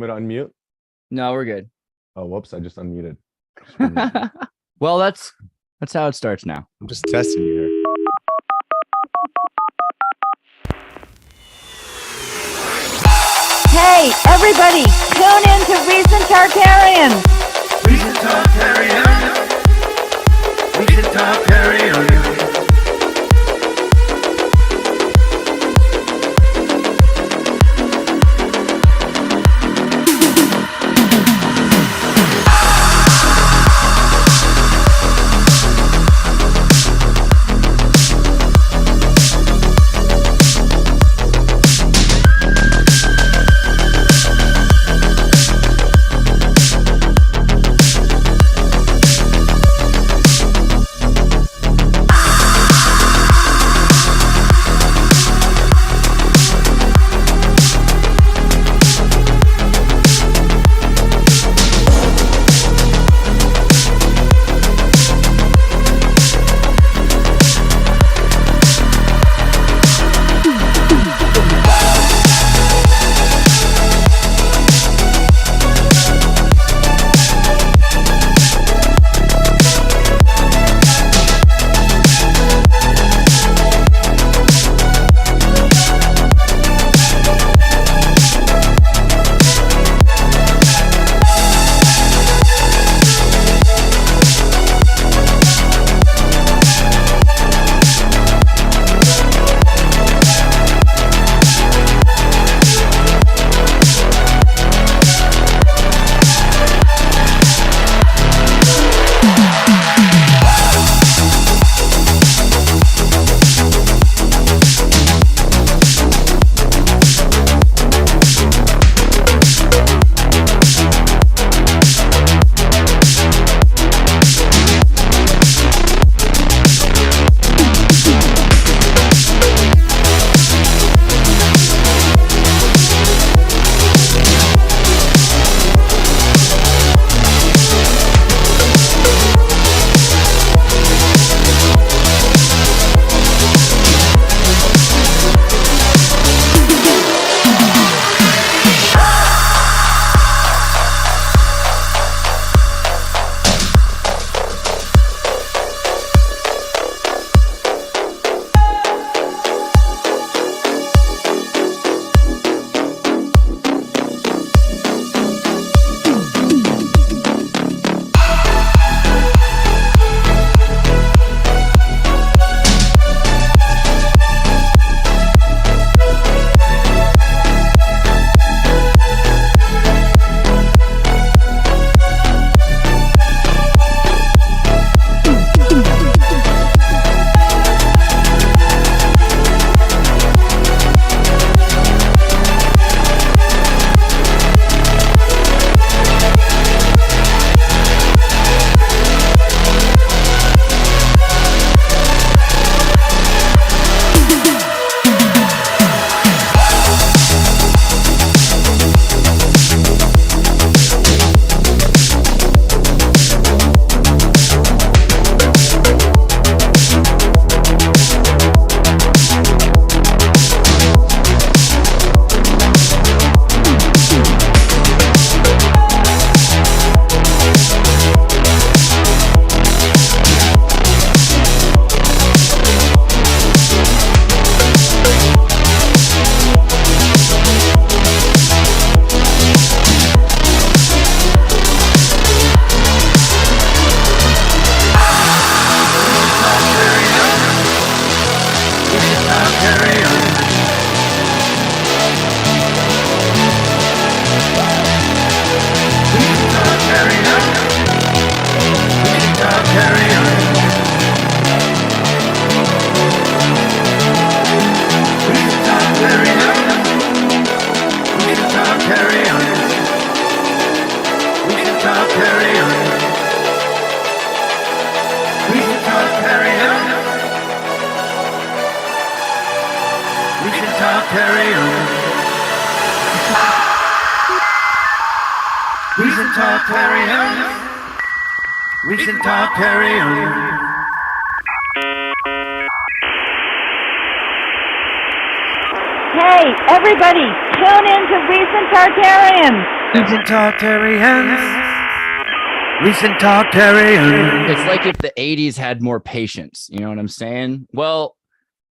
me to unmute? No, we're good. Oh, whoops! I just unmuted. Well, that's how it starts now. I'm just testing you here. Hey, everybody, tune in to Recent Tartarians. Recent Tartarians. Recent Tartarians. Recent Tartarians. Recent Tartarians. Hey, everybody, tune in to Recent Tartarians. Recent Tartarians. Recent Tartarians. It's like if the 80s had more patience. You know what I'm saying? Well,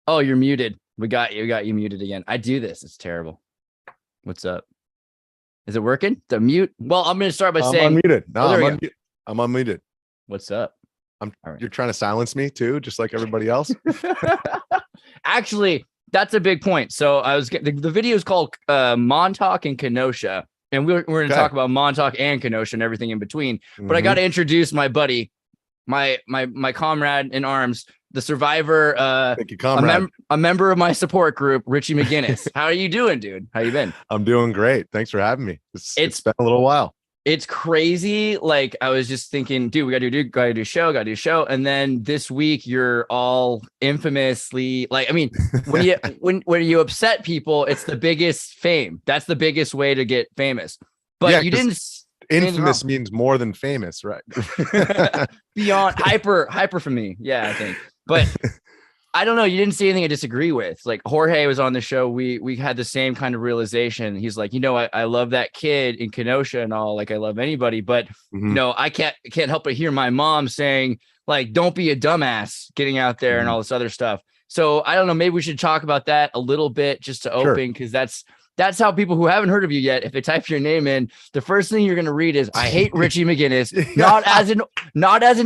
oh, you're muted. We got you muted again. I do this. It's terrible. What's up? Is it working? The mute? Well, I'm going to start by I'm saying unmuted. No, there we I'm, go. I'm unmuted. What's up? All right. You're trying to silence me too, just like everybody else. Actually, that's a big point. So I was the video is called Montauk and Kenosha, and we're going to talk about Montauk and Kenosha and everything in between. But I got to introduce my buddy, my comrade in arms, the survivor, Thank you, comrade. a member of my support group, Richie Mcginniss. How are you doing, dude? How you been? I'm doing great. Thanks for having me. It's been a little while. It's crazy. Like I was just thinking, dude, we gotta do a show. And then this week you're all infamously like, I mean, when you upset people, it's the biggest fame. That's the biggest way to get famous. But Yeah, you didn't. Infamous means more than famous, right? Beyond hyper for me. Yeah, I think. But I don't know. You didn't see anything I disagree with. Like Jorge was on the show. We had the same kind of realization. He's like, I love that kid in Kenosha and all. Like I love anybody, but I can't help but hear my mom saying like, don't be a dumbass getting out there and all this other stuff. So I don't know. Maybe we should talk about that a little bit just to open because that's how people who haven't heard of you yet, if they type your name in, the first thing you're going to read is "I hate Richie Mcginniss," not as an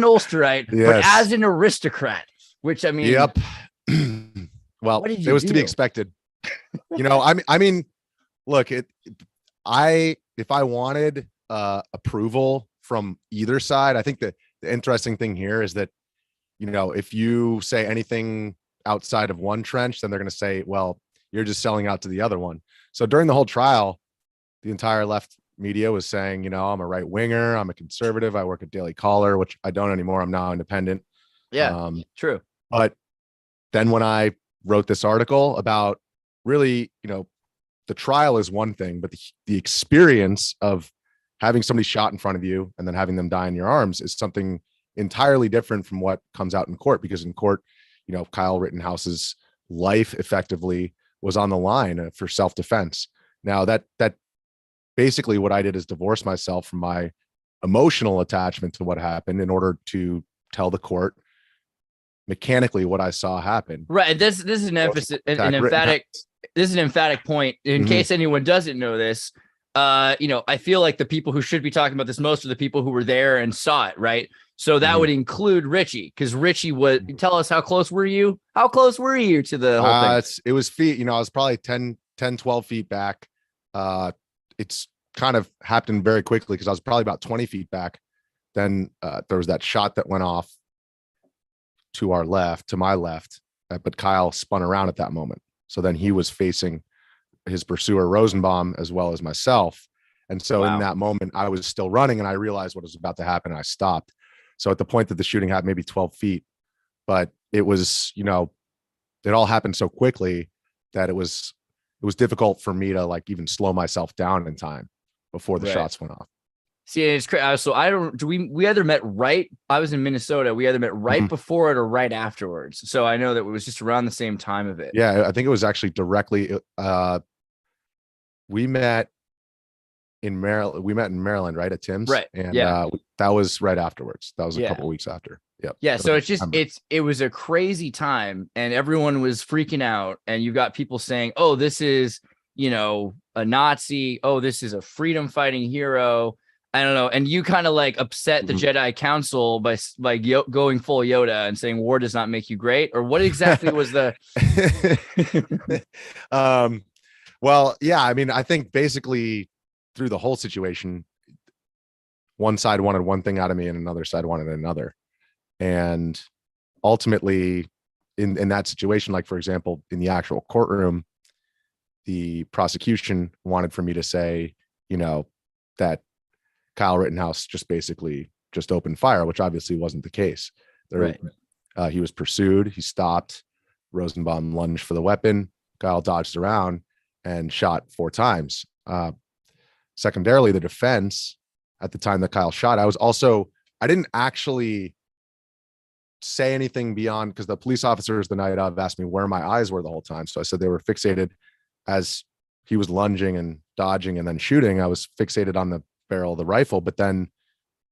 Ulsterite, but as an aristocrat. Which I mean, yep. Well, it was to be expected. I mean, look, if I wanted approval from either side, I think that the interesting thing here is that, if you say anything outside of one trench, then they're going to say, well, you're just selling out to the other one. So during the whole trial, the entire left media was saying, I'm a right winger, I'm a conservative, I work at Daily Caller, which I don't anymore. I'm now independent. Yeah, true. But then when I wrote this article about really, the trial is one thing, but the experience of having somebody shot in front of you and then having them die in your arms is something entirely different from what comes out in court. Because in court, Kyle Rittenhouse's life effectively was on the line for self-defense. Now that basically what I did is divorce myself from my emotional attachment to what happened in order to tell the court mechanically what I saw happen. Right. This is an emphasis, an emphatic. This is an emphatic point. In case anyone doesn't know this, I feel like the people who should be talking about this most are the people who were there and saw it. Right. So that would include Richie, because Richie would tell us how close were you? How close were you to the whole thing? It was feet. I was probably 10, 12 feet back. It's kind of happened very quickly because I was probably about 20 feet back. Then there was that shot that went off to my left, but Kyle spun around at that moment. So then he was facing his pursuer Rosenbaum as well as myself. And so in that moment, I was still running and I realized what was about to happen. And I stopped. So at the point that the shooting happened, maybe 12 feet, but it was, it all happened so quickly that it was difficult for me to like even slow myself down in time before the shots went off. See, it's crazy. So we either met I was in Minnesota. We either met right before it or right afterwards. So I know that it was just around the same time of it. Yeah. I think it was actually directly, we met in Maryland, right, at Tim's, right? And that was right afterwards. That was a couple of weeks after. Yep. Yeah. So it was a crazy time, and everyone was freaking out. And you got people saying, "Oh, this is a Nazi. Oh, this is a freedom fighting hero." I don't know. And you kind of like upset the Jedi Council by going full Yoda and saying war does not make you great. Or what exactly was the? Well, yeah. I mean, I think basically through the whole situation, one side wanted one thing out of me and another side wanted another. And ultimately in that situation, like for example, in the actual courtroom, the prosecution wanted for me to say, that Kyle Rittenhouse just basically just opened fire, which obviously wasn't the case. He was pursued. He stopped. Rosenbaum lunged for the weapon. Kyle dodged around and shot 4 times. Secondarily, the defense at the time that Kyle shot, I didn't actually say anything beyond, because the police officers the night of asked me where my eyes were the whole time. So I said they were fixated as he was lunging and dodging and then shooting, I was fixated on the barrel of the rifle, but then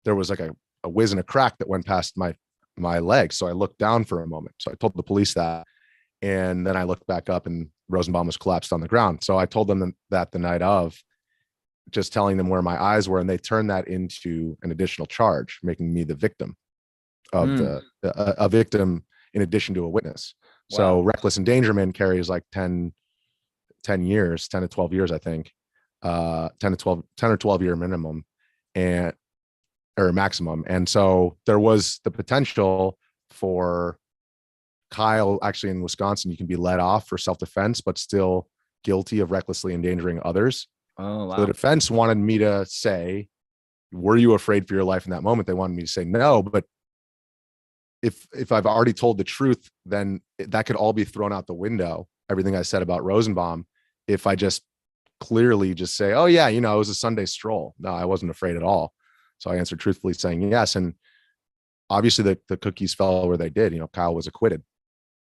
there was like a whiz and a crack that went past my leg. So I looked down for a moment. So I told the police that, and then I looked back up and Rosenbaum was collapsed on the ground. So I told them that the night of, just telling them where my eyes were, and they turned that into an additional charge, making me the victim of a victim in addition to a witness. Wow. So reckless endangerment carries like 10 years, 10 to 12 years, I think, 10 or 12 year minimum or maximum. And so there was the potential for Kyle, actually in Wisconsin, you can be let off for self-defense, but still guilty of recklessly endangering others. Oh, wow. So the defense wanted me to say, were you afraid for your life in that moment? They wanted me to say no, but if I've already told the truth, then that could all be thrown out the window. Everything I said about Rosenbaum, if I just clearly just say, oh yeah, it was a Sunday stroll. No, I wasn't afraid at all. So I answered truthfully saying yes. And obviously the cookies fell where they did. Kyle was acquitted.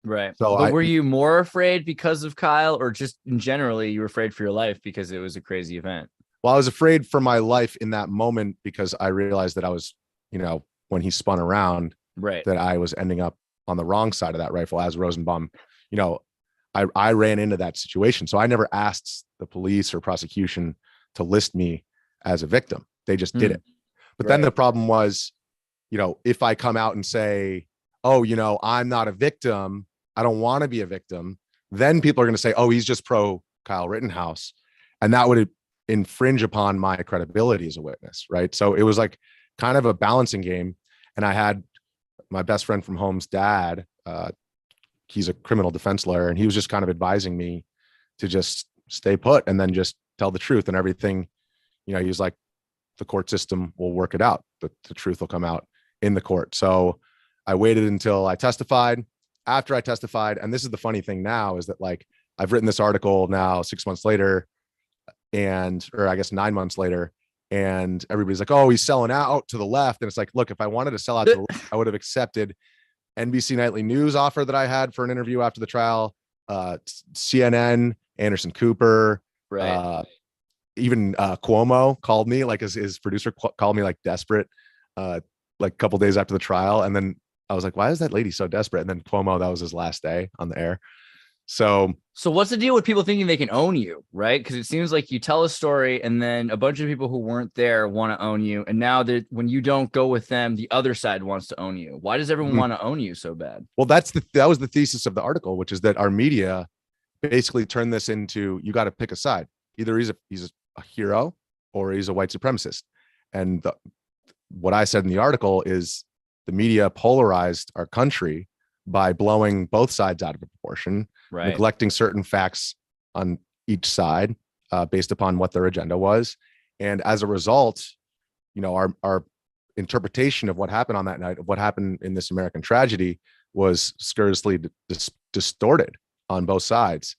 Right. So but were you more afraid because of Kyle, or just in generally you were afraid for your life because it was a crazy event? Well, I was afraid for my life in that moment because I realized that I was, when he spun around, right, that I was ending up on the wrong side of that rifle as Rosenbaum. I ran into that situation. So I never asked the police or prosecution to list me as a victim. They just did it. But then the problem was, if I come out and say, oh, I'm not a victim, I don't want to be a victim, then people are going to say, oh, he's just pro Kyle Rittenhouse. And that would infringe upon my credibility as a witness. Right. So it was like kind of a balancing game. And I had my best friend from home's dad. He's a criminal defense lawyer, and he was just kind of advising me to just stay put and then just tell the truth and everything. He was like, the court system will work it out. The truth will come out in the court. So I waited until I testified. After I testified, and this is the funny thing now, is that like I've written this article now 6 months later, or I guess 9 months later, and everybody's like, oh, he's selling out to the left. And it's like, look, if I wanted to sell out to the left, I would have accepted NBC Nightly News offer that I had for an interview after the trial, CNN, Anderson Cooper, right. Even Cuomo called me, like his producer called me like desperate, like a couple days after the trial. And then I was like, why is that lady so desperate? And then Cuomo, that was his last day on the air. So what's the deal with people thinking they can own you, right? Because it seems like you tell a story and then a bunch of people who weren't there want to own you. And now that when you don't go with them, the other side wants to own you. Why does everyone want to own you so bad? Well, that was the thesis of the article, which is that our media basically turned this into, you got to pick a side. Either he's a hero or he's a white supremacist. And what I said in the article is the media polarized our country by blowing both sides out of proportion, neglecting certain facts on each side based upon what their agenda was. And as a result, our interpretation of what happened on that night, of what happened in this American tragedy, was scurrilously distorted on both sides.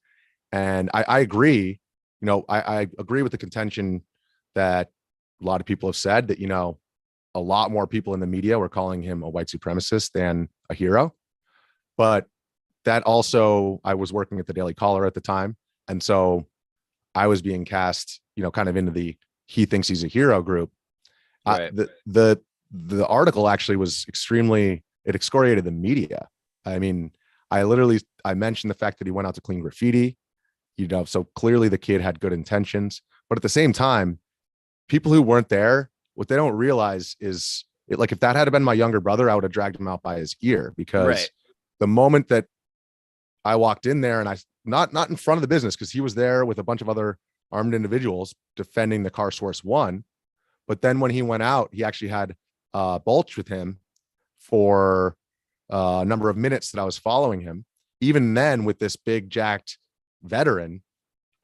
And I agree, I agree with the contention that a lot of people have said that, a lot more people in the media were calling him a white supremacist than a hero. But that also, I was working at the Daily Caller at the time. And so I was being cast, kind of into the, he thinks he's a hero group. Right. The article actually was it excoriated the media. I mean, I mentioned the fact that he went out to clean graffiti, so clearly the kid had good intentions, but at the same time, people who weren't there, what they don't realize is if that had been my younger brother, I would have dragged him out by his ear, because the moment that I walked in there, and I not in front of the business, because he was there with a bunch of other armed individuals defending the car source one. But then when he went out, he actually had Bulch with him for a number of minutes that I was following him. Even then, with this big jacked veteran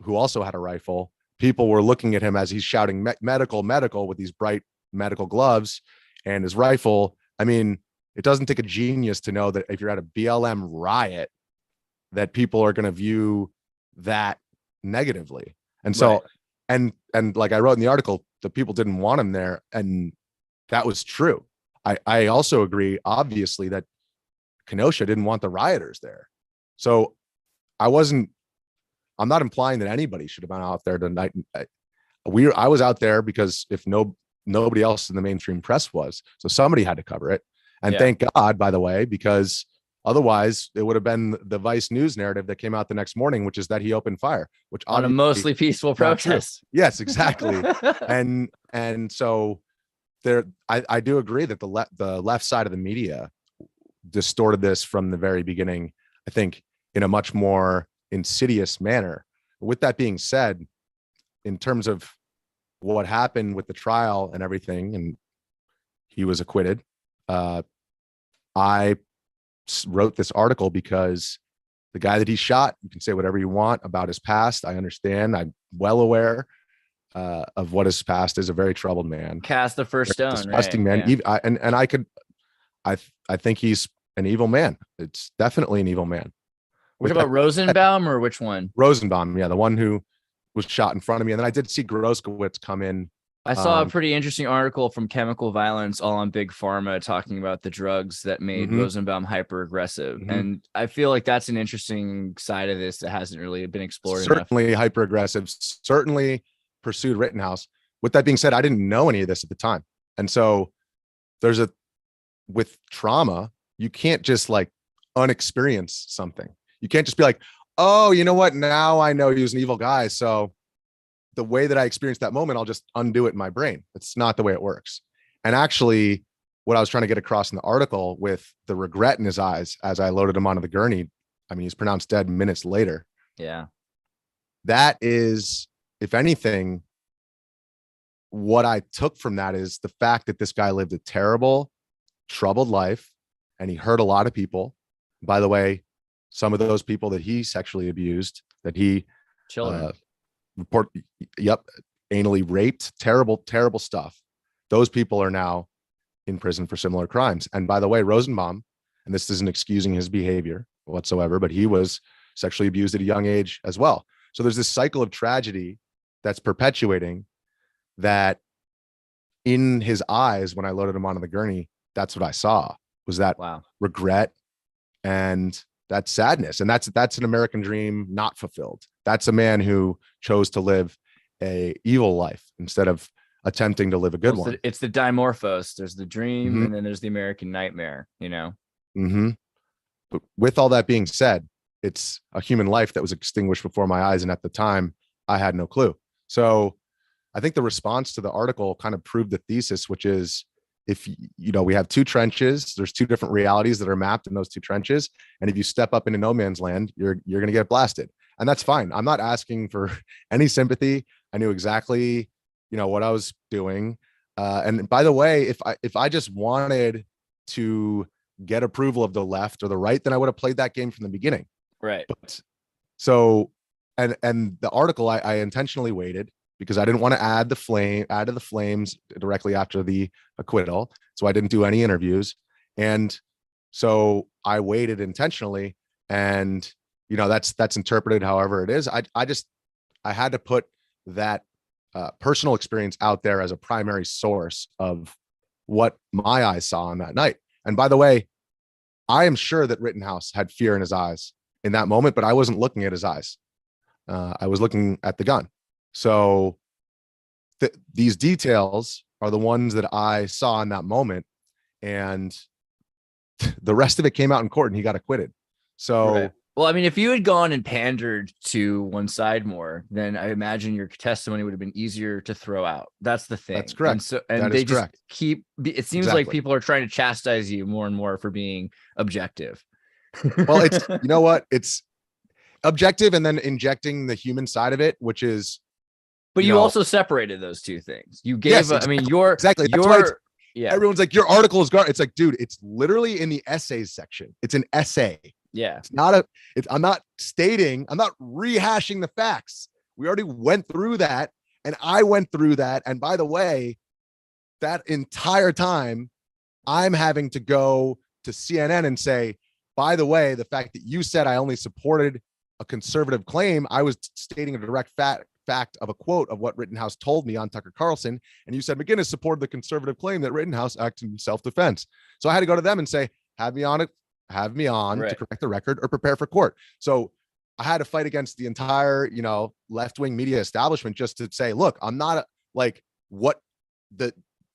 who also had a rifle, people were looking at him as he's shouting medical with these bright medical gloves and his rifle. I mean, it doesn't take a genius to know that if you're at a BLM riot, that people are going to view that negatively. And so, and like I wrote in the article, the people didn't want him there. And that was true. I also agree, obviously, that Kenosha didn't want the rioters there. So I wasn't I'm not implying that anybody should have been out there tonight. I was out there because if nobody else in the mainstream press was, so somebody had to cover it. And thank God, by the way, because otherwise it would have been the Vice News narrative that came out the next morning, which is that he opened fire, which on a mostly peaceful protest. Yes, exactly. and so there, I do agree that the left side of the media distorted this from the very beginning, I think, in a much more insidious manner. With that being said, in terms of what happened with the trial and everything, and he was acquitted, I wrote this article because the guy that he shot, you can say whatever you want about his past. I understand. I'm well aware of what his past is. A very troubled man. Cast the first stone. Disgusting man. Yeah. I think he's an evil man. It's definitely an evil man. Which about Rosenbaum or which one? Rosenbaum, yeah, the one who was shot in front of me. And then I did see Groskowitz come in. I saw a pretty interesting article from Chemical Violence, all on Big Pharma, talking about the drugs that made Rosenbaum hyper aggressive. And I feel like that's an interesting side of this that hasn't really been explored. Certainly hyper aggressive, certainly pursued Rittenhouse. With that being said, I didn't know any of this at the time. And so with trauma, you can't just like unexperience something. You can't just be like, oh, you know what? Now I know he was an evil guy. So the way that I experienced that moment, I'll just undo it in my brain. It's not the way it works. And actually, what I was trying to get across in the article with the regret in his eyes as I loaded him onto the gurney, I mean, he's pronounced dead minutes later. Yeah. That is, if anything, what I took from that is the fact that this guy lived a terrible, troubled life, and he hurt a lot of people. By the way, some of those people that he sexually abused, that he anally raped, terrible stuff. Those people are now in prison for similar crimes. And by the way, Rosenbaum, and this isn't excusing his behavior whatsoever, but he was sexually abused at a young age as well. So there's this cycle of tragedy that's perpetuating that. In his eyes, when I loaded him onto the gurney, that's what I saw, was that regret and that sadness. And that's an American dream not fulfilled. That's a man who chose to live a evil life instead of attempting to live a good one. It's the dimorphos. There's the dream, and then there's the American nightmare, you know? But with all that being said, it's a human life that was extinguished before my eyes. And at the time, I had no clue. So I think the response to the article kind of proved the thesis, which is, if we have two trenches, there's two different realities that are mapped in those two trenches. And if you step up into no man's land, you're going to get blasted. And that's fine. I'm not asking for any sympathy. I knew exactly, what I was doing. And by the way, if I just wanted to get approval of the left or the right, then I would have played that game from the beginning. Right. But so, and the article, I intentionally waited because I didn't want to add to the flames directly after the acquittal. So I didn't do any interviews. And so I waited intentionally, and, that's interpreted however it is. I had to put that personal experience out there as a primary source of what my eyes saw on that night. And by the way, I am sure that Rittenhouse had fear in his eyes in that moment, but I wasn't looking at his eyes. I was looking at the gun. So these details are the ones that I saw in that moment, and the rest of it came out in court and he got acquitted. So, right. Well, I mean, if you had gone and pandered to one side more, then I imagine your testimony would have been easier to throw out. That's the thing. That's correct. And so, and they just keep, it seems like people are trying to chastise you more and more for being objective. Well, it's, it's objective and then injecting the human side of it, which is, but you also separated those two things. You gave, yes, exactly. Everyone's like, your article is garbage. It's like, dude, it's literally in the essays section. It's an essay. Yeah. I'm not rehashing the facts. We already went through that, and I went through that. And by the way, that entire time I'm having to go to CNN and say, by the way, the fact that you said I only supported a conservative claim, I was stating a direct fact of a quote of what Rittenhouse told me on Tucker Carlson. And you said Mcginniss supported the conservative claim that Rittenhouse acted in self-defense. So I had to go to them and say, have me on right. to correct the record or prepare for court. So I had to fight against the entire, left-wing media establishment just to say, look, I'm not like what the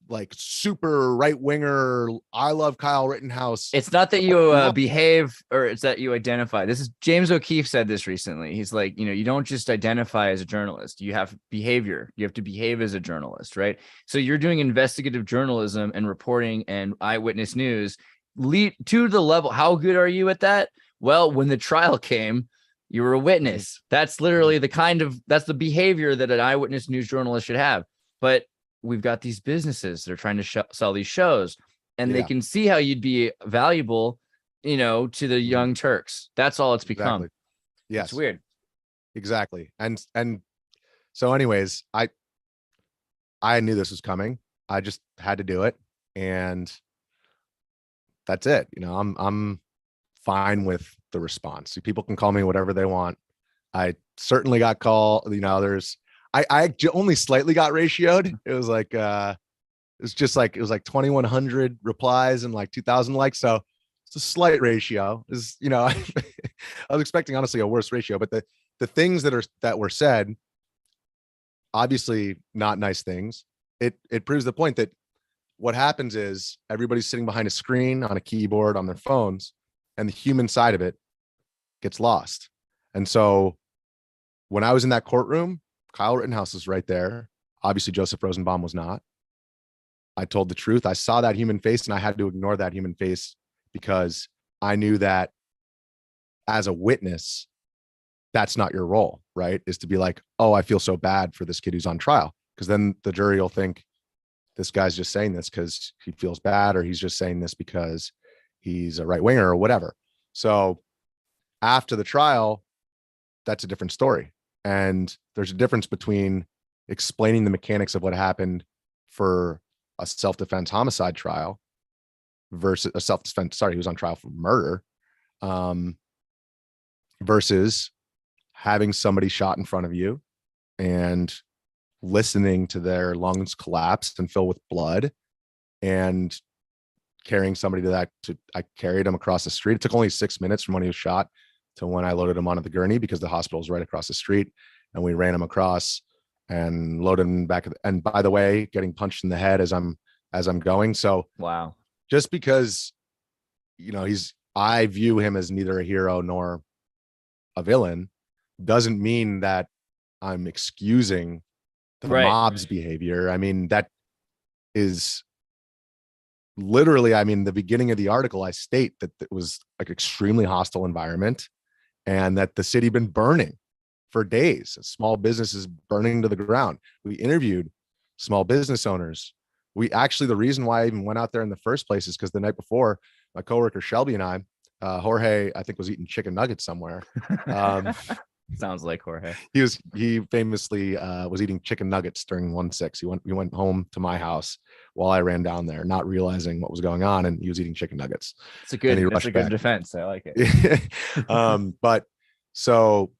like super right winger. I love Kyle Rittenhouse. It's not that you behave, or it's that you identify. This is James O'Keefe said this recently. He's like, you don't just identify as a journalist. You have behavior. You have to behave as a journalist, right? So you're doing investigative journalism and reporting and eyewitness news. Lead to the level. How good are you at that? Well, when the trial came, you were a witness. That's literally that's the behavior that an eyewitness news journalist should have. But we've got these businesses that are trying to sell these shows, and they can see how you'd be valuable, to the young Turks. That's all it's become. Exactly. Yes. It's weird. Exactly. And so anyways, I knew this was coming. I just had to do it. And that's it. I'm fine with the response. People can call me whatever they want. I certainly got called, I only slightly got ratioed. It was like, it was like 2,100 replies and like 2,000 likes. So it's a slight ratio. I was expecting honestly a worse ratio, but the things that were said, obviously not nice things. It proves the point that what happens is everybody's sitting behind a screen on a keyboard on their phones, and the human side of it gets lost. And so when I was in that courtroom, Kyle Rittenhouse was right there. Obviously, Joseph Rosenbaum was not. I told the truth. I saw that human face, and I had to ignore that human face because I knew that as a witness, that's not your role, right? Is to be like, oh, I feel so bad for this kid who's on trial. Because then the jury will think this guy's just saying this because he feels bad, or he's just saying this because he's a right winger or whatever. So after the trial, that's a different story. And there's a difference between explaining the mechanics of what happened for a self-defense homicide trial versus a self-defense. Sorry, he was on trial for murder, versus having somebody shot in front of you and listening to their lungs collapse and fill with blood, and carrying somebody I carried him across the street. It took only 6 minutes from when he was shot to when I loaded him onto the gurney, because the hospital was right across the street, and we ran him across and loaded him back. And by the way, getting punched in the head as I'm going. So wow, just because, I view him as neither a hero nor a villain, doesn't mean that I'm excusing the mob's behavior. I mean, that is literally, the beginning of the article, I state that it was like extremely hostile environment, and that the city been burning for days, small businesses burning to the ground. We interviewed small business owners. The reason why I even went out there in the first place is because the night before, my coworker Shelby and I, Jorge, I think, was eating chicken nuggets somewhere. Sounds like Jorge. He famously was eating chicken nuggets during 1-6. He went home to my house while I ran down there, not realizing what was going on, and he was eating chicken nuggets. It's a good defense. I like it. But so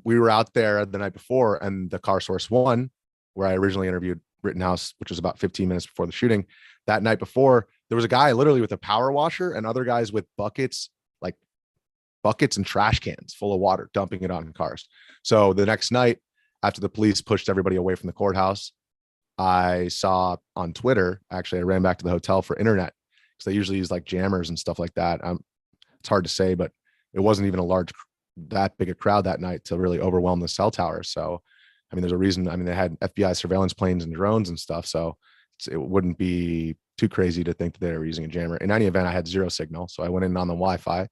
we were out there the night before, and the Car Source One, where I originally interviewed Rittenhouse, which was about 15 minutes before the shooting, that night before, there was a guy literally with a power washer and other guys with buckets and trash cans full of water, dumping it on cars. So the next night, after the police pushed everybody away from the courthouse, I saw on Twitter, actually, I ran back to the hotel for internet, because they usually use like jammers and stuff like that. It's hard to say, but it wasn't even that big a crowd that night to really overwhelm the cell towers. So, there's a reason. They had FBI surveillance planes and drones and stuff. So it wouldn't be too crazy to think that they were using a jammer. In any event, I had zero signal. So I went in on the Wi-Fi,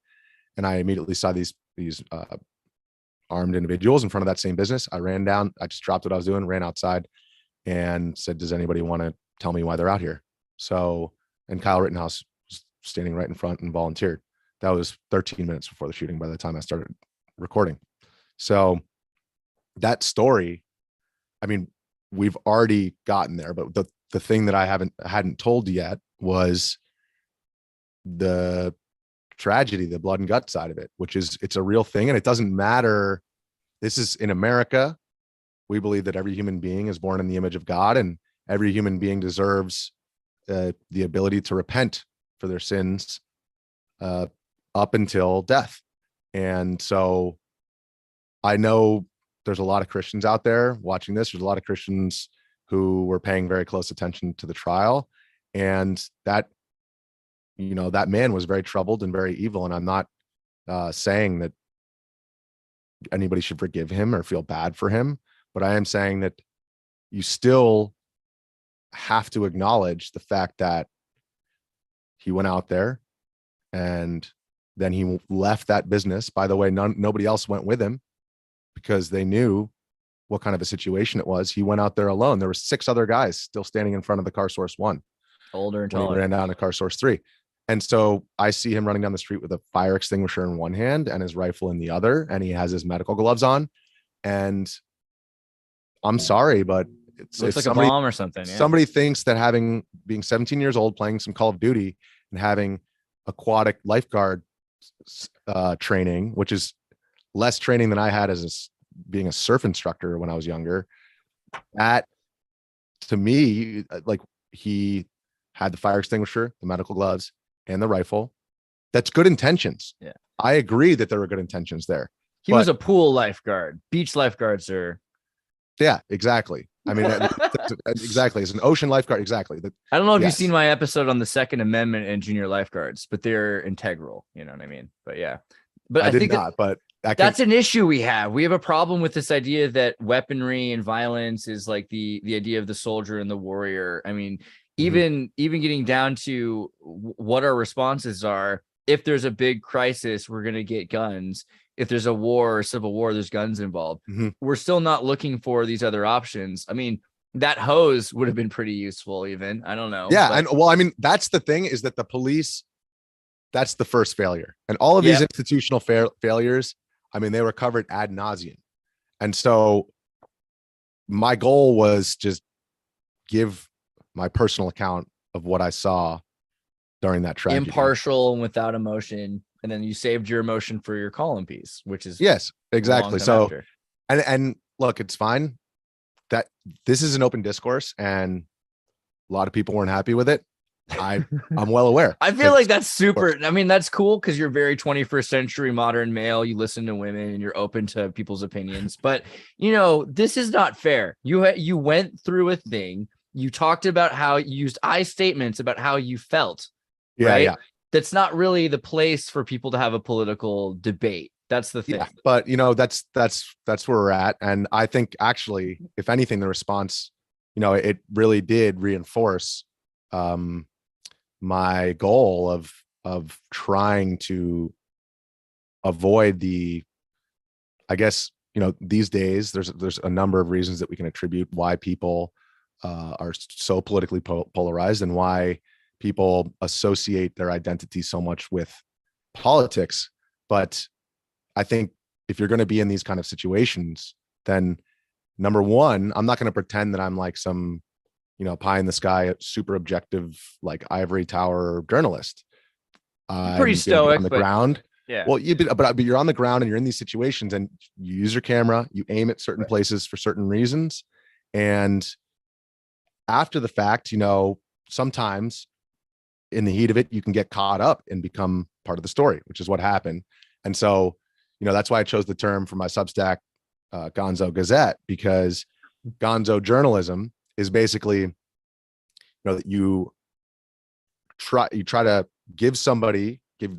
and I immediately saw these armed individuals in front of that same business. I ran down, I just dropped what I was doing, ran outside, and said, does anybody want to tell me why they're out here? So, and Kyle Rittenhouse was standing right in front and volunteered. That was 13 minutes before the shooting by the time I started recording. So that story, we've already gotten there, but the thing that I hadn't told yet was the tragedy, the blood and gut side of it, which is, it's a real thing. And it doesn't matter. This is in America. We believe that every human being is born in the image of God, and every human being deserves the ability to repent for their sins up until death. And so I know there's a lot of Christians out there watching this. There's a lot of Christians who were paying very close attention to the trial, and that, that man was very troubled and very evil. And I'm not saying that anybody should forgive him or feel bad for him, but I am saying that you still have to acknowledge the fact that he went out there and then he left that business. By the way, nobody else went with him because they knew what kind of a situation it was. He went out there alone. There were 6 other guys still standing in front of the car source 1, older and when taller, he ran down to car source 3. And so I see him running down the street with a fire extinguisher in one hand and his rifle in the other, and he has his medical gloves on. And I'm sorry, but it looks like a bomb or something. Yeah. Somebody thinks that being 17 years old, playing some Call of Duty and having aquatic lifeguard training, which is less training than I had as being a surf instructor when I was younger. That, to me, like, he had the fire extinguisher, the medical gloves, and the rifle. That's good intentions. Yeah, I agree that there were good intentions there. He was a pool lifeguard. Beach lifeguards are. Yeah, exactly. I mean, exactly. It's an ocean lifeguard. Exactly. I don't know if you've seen my episode on the Second Amendment and junior lifeguards, but they're integral. You know what I mean? But yeah, but I think that's an issue we have. We have a problem with this idea that weaponry and violence is like the idea of the soldier and the warrior. I mean, even getting down to what our responses are. If there's a big crisis, we're going to get guns. If there's a war or civil war, there's guns involved. We're still not looking for these other options. I mean, that hose would have been pretty useful even. I don't know. Yeah. And well, I mean, that's the thing, is that the police, that's the first failure. And all of these institutional failures, I mean, they were covered ad nauseum. And so my goal was just give my personal account of what I saw during that tragedy. Impartial and without emotion. And then you saved your emotion for your column piece, which is yes, exactly. So, and look, it's fine that this is an open discourse and a lot of people weren't happy with it. I'm well aware. I feel like that's super. I mean, that's cool because you're very 21st century modern male. You listen to women and you're open to people's opinions. But this is not fair. You went through a thing. You talked about how you used I statements about how you felt. Yeah, right? yeah. That's not really the place for people to have a political debate. That's the thing. Yeah, but that's where we're at. And I think actually, if anything, the response, it really did reinforce my goal of trying to avoid I guess, these days there's a number of reasons that we can attribute why people are so politically polarized and why people associate their identity so much with politics. But I think if you're going to be in these kind of situations, then number one, I'm not going to pretend that I'm like some, pie in the sky, super objective, like ivory tower journalist. Pretty stoic on the ground. Yeah. Well, but you're on the ground and you're in these situations and you use your camera, you aim at certain places for certain reasons. And after the fact, sometimes in the heat of it, you can get caught up and become part of the story, which is what happened. And so, that's why I chose the term for my Substack, Gonzo Gazette, because Gonzo journalism is basically, that you try to give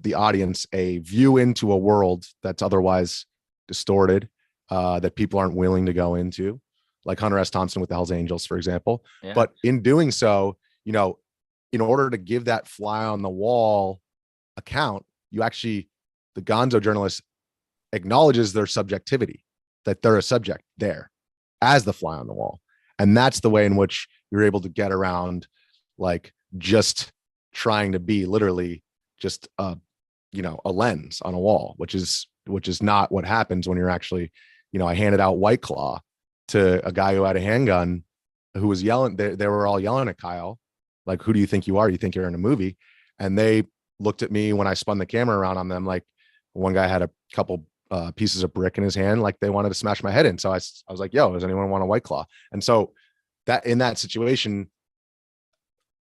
the audience a view into a world that's otherwise distorted, that people aren't willing to go into, like Hunter S. Thompson with the Hells Angels, for example. Yeah. But in doing so, in order to give that fly on the wall account, the Gonzo journalist acknowledges their subjectivity, that they're a subject there as the fly on the wall. And that's the way in which you're able to get around, like, just trying to be literally just a lens on a wall, which is not what happens when you're actually, I handed out White Claw to a guy who had a handgun who was yelling. They were all yelling at Kyle, like, who do you think you are? You think you're in a movie? And they looked at me when I spun the camera around on them. Like, one guy had a couple pieces of brick in his hand, like they wanted to smash my head in. So I was like, yo, does anyone want a White Claw? And so that in that situation,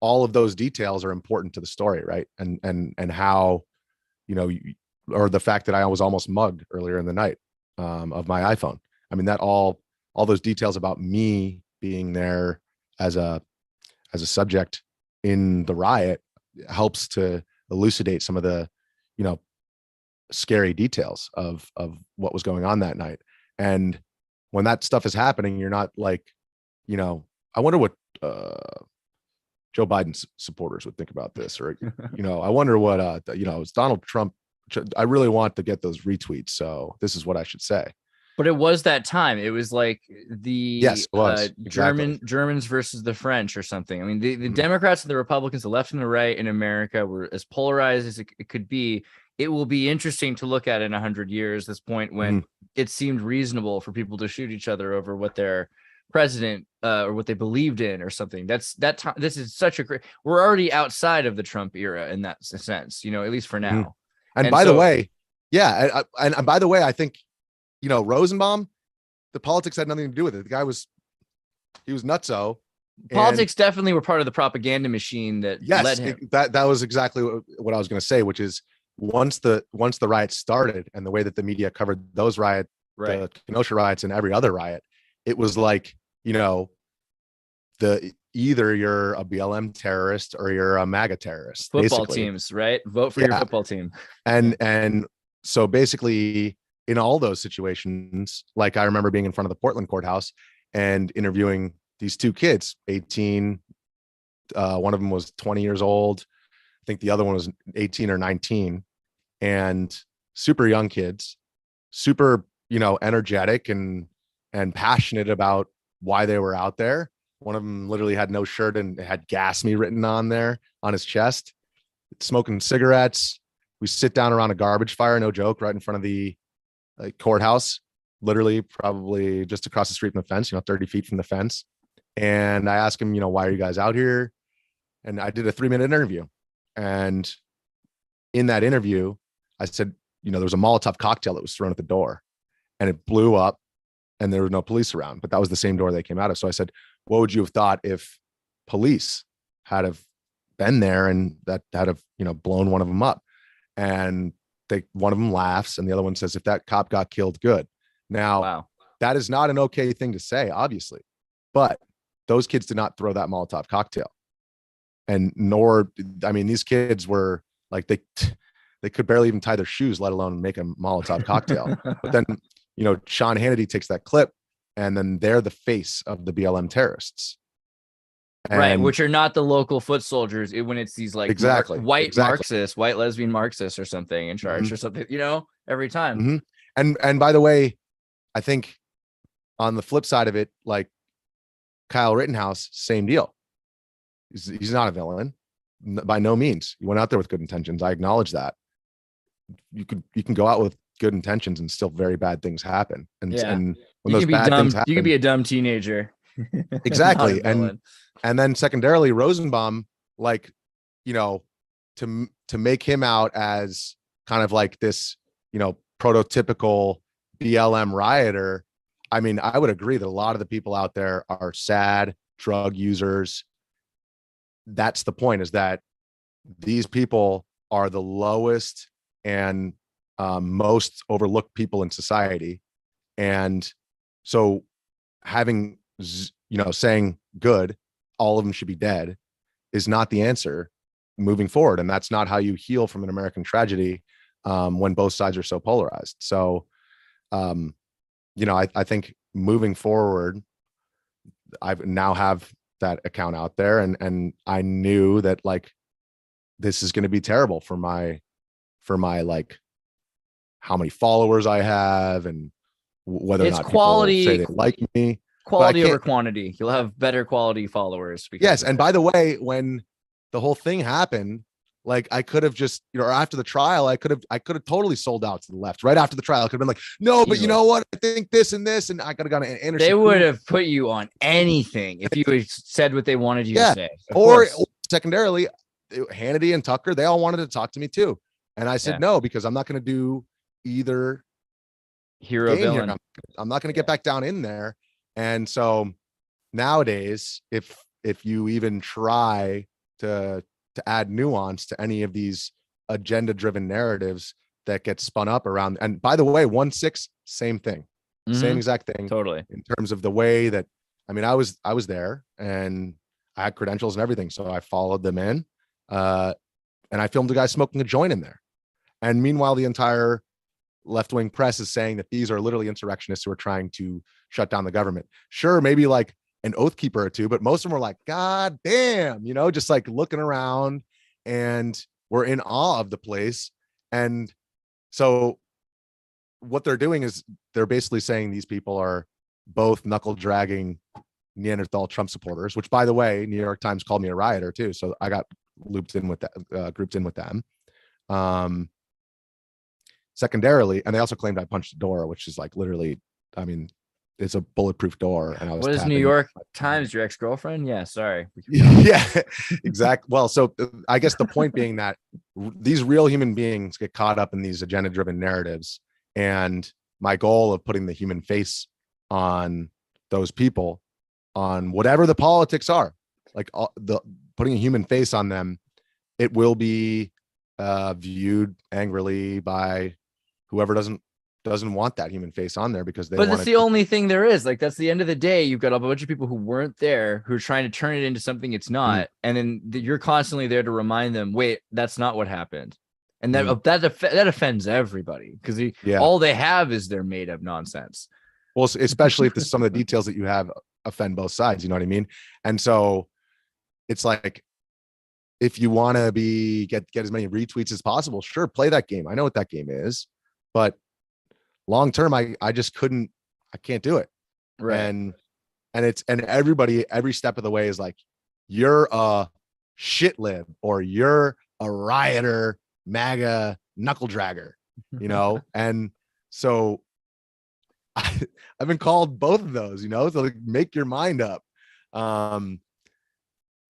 all of those details are important to the story. Right. And how, or the fact that I was almost mugged earlier in the night. of my iPhone. I mean, that all those details about me being there as a subject in the riot helps to elucidate some of the, you know, scary details of what was going on that night. And when that stuff is happening, you're not like, you know, I wonder what Joe Biden's supporters would think about this, or, you know, I wonder what you know, it's Donald Trump. I really want to get those retweets, so this is what I should say. But it was that time. It was like the Yes, it was. Exactly. Germans versus the French or something. I mean, the Mhm. Democrats and the Republicans, the left and the right in America were as polarized as it could be. It will be interesting to look at in 100 years, this point when it seemed reasonable for people to shoot each other over what their president or what they believed in or something. That's that time. This is such a great, we're already outside of the Trump era in that sense, you know, at least for now. And by the way, yeah. And by the way, I think, you know, Rosenbaum, the politics had nothing to do with it. The guy he was nutso. Politics definitely were part of the propaganda machine that led him. That was exactly what I was going to say, which is once the riots started and the way that the media covered those riots, the Kenosha riots and every other riot, it was like, you know, either you're a BLM terrorist or you're a MAGA terrorist. Football basically. Teams, right? Vote for your football team. And so basically, in all those situations, like I remember being in front of the Portland courthouse and interviewing these two kids, 18. One of them was 20 years old. I think the other one was 18 or 19, and super young kids, super, you know, energetic and passionate about why they were out there. One of them literally had no shirt and had "gas me" written on there on his chest, smoking cigarettes. We sit down around a garbage fire, no joke, right in front of the courthouse, literally probably just across the street from the fence, you know, 30 feet from the fence. And I asked him, you know, why are you guys out here? And I did a 3-minute interview. And in that interview, I said, you know, there was a Molotov cocktail that was thrown at the door and it blew up and there were no police around, but that was the same door they came out of. So I said, what would you have thought if police had have been there and that had have, you know, blown one of them up? And one of them laughs and the other one says, if that cop got killed, good. Now, that is not an okay thing to say, obviously, but those kids did not throw that Molotov cocktail. And nor, I mean, these kids were like, they could barely even tie their shoes, let alone make a Molotov cocktail. But then, you know, Sean Hannity takes that clip and then they're the face of the BLM terrorists. Right, which are not the local foot soldiers when it's these like white Marxists, white lesbian Marxists or something in charge or something, you know, every time. And by the way, I think on the flip side of it, like Kyle Rittenhouse, same deal. He's not a villain by no means. He went out there with good intentions. I acknowledge that. You can go out with good intentions and still very bad things happen. And when those bad things happen, you can be a dumb teenager. Exactly. And then secondarily, Rosenbaum, like, you know, to make him out as kind of like this, you know, prototypical BLM rioter. I mean, I would agree that a lot of the people out there are sad drug users. That's the point, is that these people are the lowest and most overlooked people in society. And so having, you know, saying good, all of them should be dead, is not the answer moving forward. And that's not how you heal from an American tragedy when both sides are so polarized. So, you know, I think moving forward, I now have that account out there, and I knew that like this is going to be terrible for my like how many followers I have and whether or not quality, people say they like me. Quality over quantity. You'll have better quality followers. Yes, and by the way, when the whole thing happened, like I could have just, you know, or after the trial, I could have totally sold out to the left. Right after the trial, I could have been like, no, but you know what? I think this and this, and I could have gone to Anderson. They would have put you on anything if you had said what they wanted you to say. Or secondarily, Hannity and Tucker, they all wanted to talk to me too. And I said no, because I'm not going to do either hero villain. I'm not going to get back down in there. And so nowadays, if you even try to add nuance to any of these agenda-driven narratives, that gets spun up around. And by the way, 1-6, same thing, same exact thing. Totally. In terms of the way that, I mean, I was there and I had credentials and everything. So I followed them in and I filmed a guy smoking a joint in there. And meanwhile, the entire left-wing press is saying that these are literally insurrectionists who are trying to shut down the government. Sure, maybe like an oath keeper or two, but most of them are like, God damn, you know, just like looking around, and we're in awe of the place. And so what they're doing is they're basically saying these people are both knuckle dragging Neanderthal Trump supporters, which, by the way, New York Times called me a rioter too. So I got looped in with that, grouped in with them. Secondarily, and they also claimed I punched the door, which is like literally, I mean, it's a bulletproof door. And I was, what is New York Times, your ex-girlfriend? Yeah, sorry. Yeah, exactly. Well, so I guess the point being that these real human beings get caught up in these agenda-driven narratives, and my goal of putting the human face on those people, on whatever the politics are, like putting a human face on them, it will be viewed angrily by whoever doesn't want that human face on there, because they but that's the only thing there is. Like, that's the end of the day. You've got a bunch of people who weren't there who are trying to turn it into something it's not, and then you're constantly there to remind them, wait, that's not what happened. And that offends everybody, because all they have is their made up nonsense. Well, especially if some of the details that you have offend both sides, you know what I mean? And so it's like, if you want to get as many retweets as possible, sure, play that game. I know what that game is, but long term, I just can't do it. Right. And everybody, every step of the way is like, you're a shit lib, or you're a rioter, MAGA knuckle dragger, you know? And so I've been called both of those, you know, so like, make your mind up.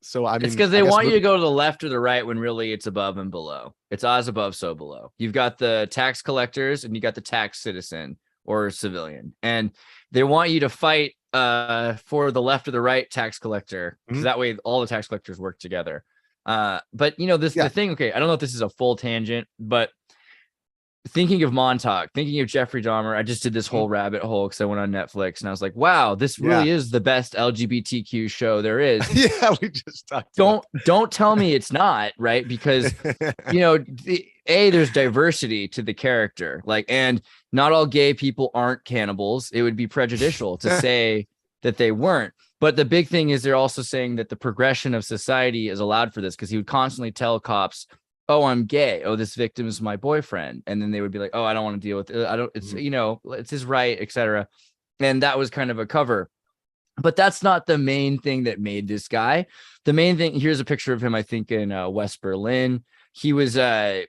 So I mean, it's because they want you to go to the left or the right, when really it's above and below. It's as above, so below. You've got the tax collectors and you got the tax citizen or civilian, and they want you to fight for the left or the right tax collector, because that way all the tax collectors work together. But you know, the thing. Okay, I don't know if this is a full tangent, but thinking of Montauk, thinking of Jeffrey Dahmer, I just did this whole rabbit hole because I went on Netflix and I was like, wow, this really is the best LGBTQ show there is. Yeah, we just talked. Don't tell me it's not, right? Because you know, there's diversity to the character, like, and not all gay people aren't cannibals. It would be prejudicial to say that they weren't. But the big thing is they're also saying that the progression of society is allowed for this, because he would constantly tell cops, oh, I'm gay. Oh, this victim is my boyfriend. And then they would be like, oh, I don't want to deal with it. I don't, it's, you know, it's his right, etc. And that was kind of a cover. But that's not the main thing that made this guy. The main thing, here's a picture of him, I think, in West Berlin. He was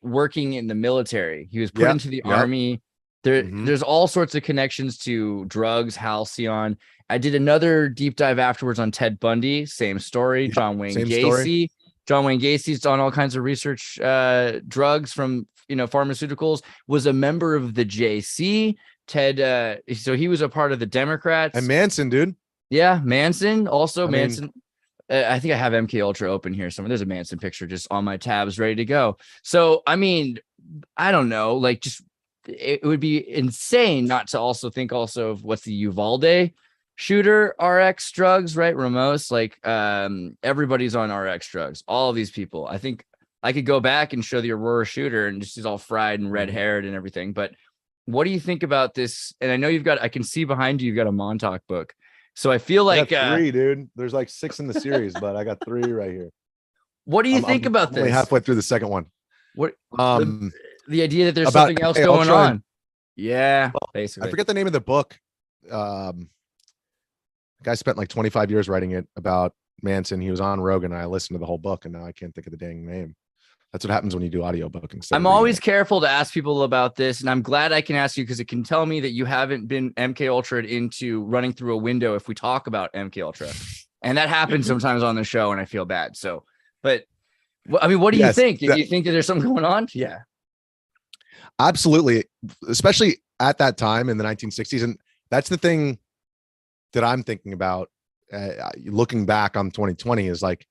working in the military. He was put into the army. There's all sorts of connections to drugs, halcyon. I did another deep dive afterwards on Ted Bundy. Same story. John Wayne Gacy. John Wayne Gacy's done all kinds of research, drugs from, you know, pharmaceuticals, was a member of the JC. Ted, so he was a part of the Democrats. And Manson, dude. Yeah, Manson. Also, Manson. I think I have MK Ultra open here somewhere. There's a Manson picture just on my tabs ready to go. So, I mean, I don't know, like, just it would be insane not to also think also of what's the Uvalde shooter, RX drugs, right? Ramos, like, everybody's on RX drugs. All of these people. I think I could go back and show the Aurora shooter and just he's all fried and red haired and everything. But what do you think about this? And I know I can see behind you've got a Montauk book. So I feel like I got 3, dude. There's like 6 in the series, but I got 3 right here. What do you think about this? Only halfway through the second one. What the idea that there's something else going on? Yeah, basically. I forget the name of the book. The guy spent like 25 years writing it about Manson. He was on Rogan, and I listened to the whole book, and now I can't think of the dang name. That's what happens when you do audiobook. I'm always careful to ask people about this, and I'm glad I can ask you, because it can tell me that you haven't been MK Ultra into running through a window if we talk about MK Ultra, and that happens sometimes on the show, and I feel bad. So, but I mean, what do you think? Do you think that there's something going on? Yeah, absolutely, especially at that time in the 1960s, and that's the thing that I'm thinking about looking back on 2020 is like,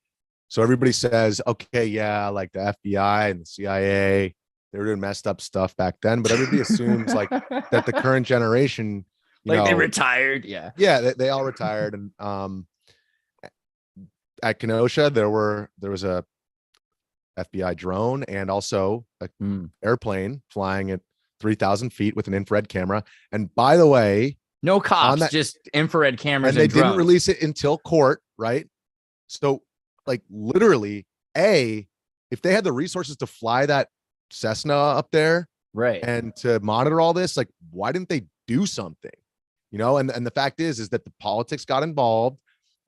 so everybody says, okay, yeah, like the FBI and the CIA, they were doing messed up stuff back then, but everybody assumes like that the current generation, they retired. Yeah. Yeah. They all retired. And at Kenosha, there was a FBI drone and also a airplane flying at 3,000 feet with an infrared camera. And by the way, no cops, just infrared cameras. And they didn't release it until court, right? So like literally, if they had the resources to fly that Cessna up there, right, and to monitor all this, like why didn't they do something? And the fact is that the politics got involved,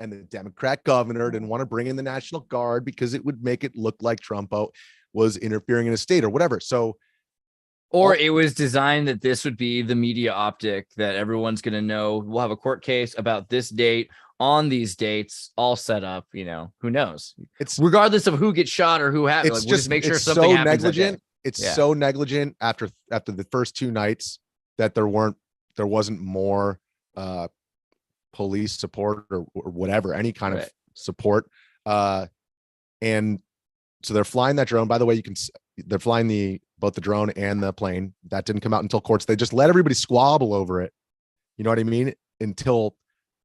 and the Democrat governor didn't want to bring in the National Guard because it would make it look like Trump was interfering in a state or whatever. So, or it was designed that this would be the media optic that everyone's going to know. We'll have a court case about this date on these dates, all set up. Who knows? It's regardless of who gets shot or who happens. It's just make sure something so happens. Negligent. It's so negligent after the first 2 nights that there wasn't more police support or whatever, any kind of support. And so they're flying that drone. By the way, they're flying both the drone and the plane. That didn't come out until courts. They just let everybody squabble over it. You know what I mean? Until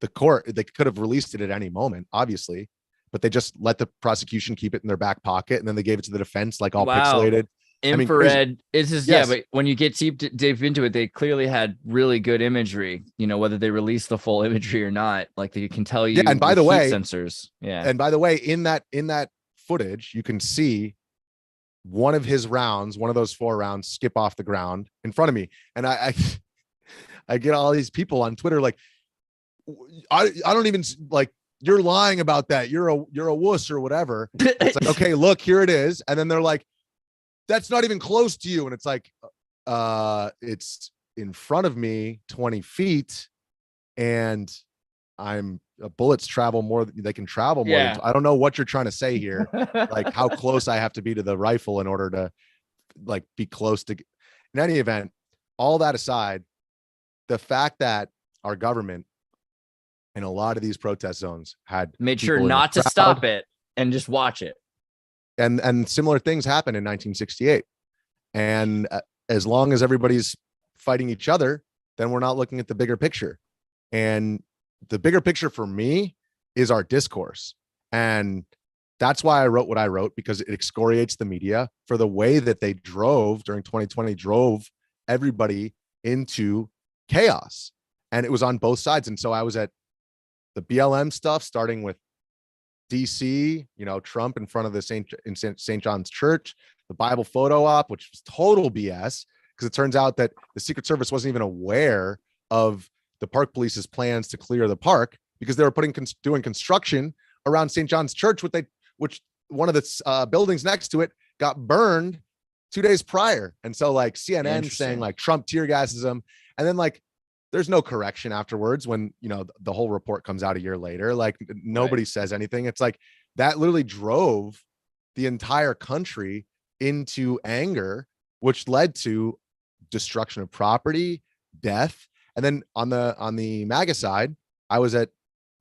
the court, they could have released it at any moment, obviously, but they just let the prosecution keep it in their back pocket. And then they gave it to the defense, like all pixelated. Infrared. It's just, yes. Yeah, but when you get deep into it, they clearly had really good imagery, whether they released the full imagery or not, like they can tell you. Yeah, and by the way, sensors. Yeah. And by the way, in that footage, you can see one of his rounds, one of those 4 rounds, skip off the ground in front of me. And I get all these people on Twitter like, I don't even like, you're lying about that. You're a wuss or whatever. It's like, okay, look, here it is. And then they're like, that's not even close to you. And it's like, it's in front of me 20 feet and bullets travel more. They can travel more. Yeah. I don't know what you're trying to say here. Like how close I have to be to the rifle in order to like be close to, in any event, all that aside, the fact that our government in a lot of these protest zones had made sure not to stop it and just watch it. And similar things happened in 1968. And as long as everybody's fighting each other, then we're not looking at the bigger picture. And the bigger picture for me is our discourse. And that's why I wrote what I wrote, because it excoriates the media for the way that they drove during 2020, drove everybody into chaos. And it was on both sides. And so I was at the BLM stuff, starting with DC, Trump in front of the St. John's Church, the Bible photo op, which was total BS, because it turns out that the Secret Service wasn't even aware of the park police's plans to clear the park because they were doing construction around St. John's Church, which one of the buildings next to it got burned 2 days prior. And so like CNN saying like Trump tear gases them, and then like there's no correction afterwards when the whole report comes out a year later. Like nobody says anything. It's like that literally drove the entire country into anger, which led to destruction of property, death. And then on the MAGA side, I was at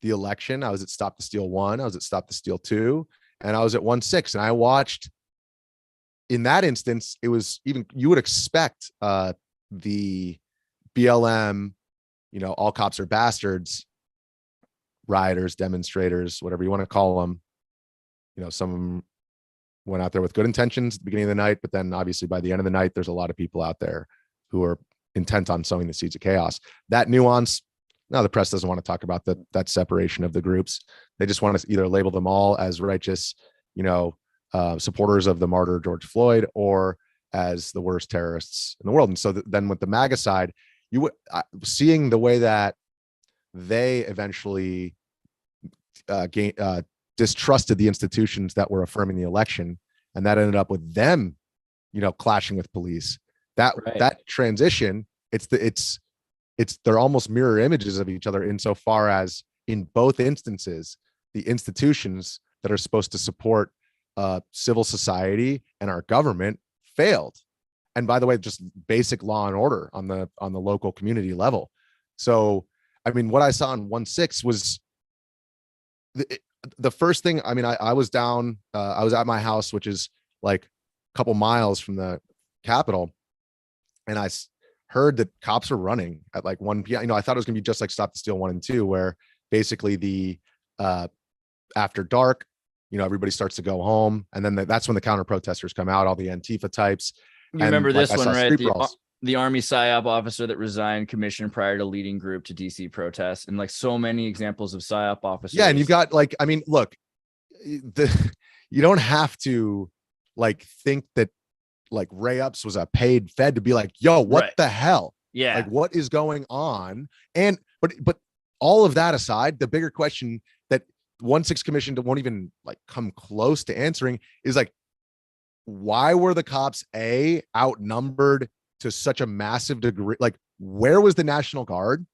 the election. I was at Stop the Steal 1. I was at Stop the Steal 2, and I was at 1-6. And I watched, in that instance, it was even, you would expect the BLM, all cops are bastards, rioters, demonstrators, whatever you want to call them. Some of them went out there with good intentions at the beginning of the night, but then obviously by the end of the night, there's a lot of people out there who are intent on sowing the seeds of chaos. That nuance, now the press doesn't want to talk about that separation of the groups. They just want to either label them all as righteous, supporters of the martyr George Floyd, or as the worst terrorists in the world. And so then with the MAGA side, seeing the way that they eventually distrusted the institutions that were affirming the election, and that ended up with them, clashing with police. That transition, they're almost mirror images of each other insofar as in both instances, the institutions that are supposed to support civil society and our government failed. And by the way, just basic law and order on the local community level. So, I mean, what I saw in 1-6 was the first thing. I mean, I was down, I was at my house, which is like a couple miles from the Capitol, and heard that cops were running at like 1 p.m. I thought it was gonna be just like Stop the Steal 1 and 2, where basically the after dark, everybody starts to go home, and then that's when the counter protesters come out, all the Antifa types. You remember like, this one, right? The Army PSYOP officer that resigned commission prior to leading group to DC protests, and like so many examples of PSYOP officers. Yeah, and you've got look, you don't have to like think that like Ray Epps was a paid Fed to be like, yo, what the hell? Yeah, like what is going on? And but all of that aside, the bigger question that 1-6 Commission won't even like come close to answering is like, why were the cops outnumbered to such a massive degree? Like, where was the National Guard?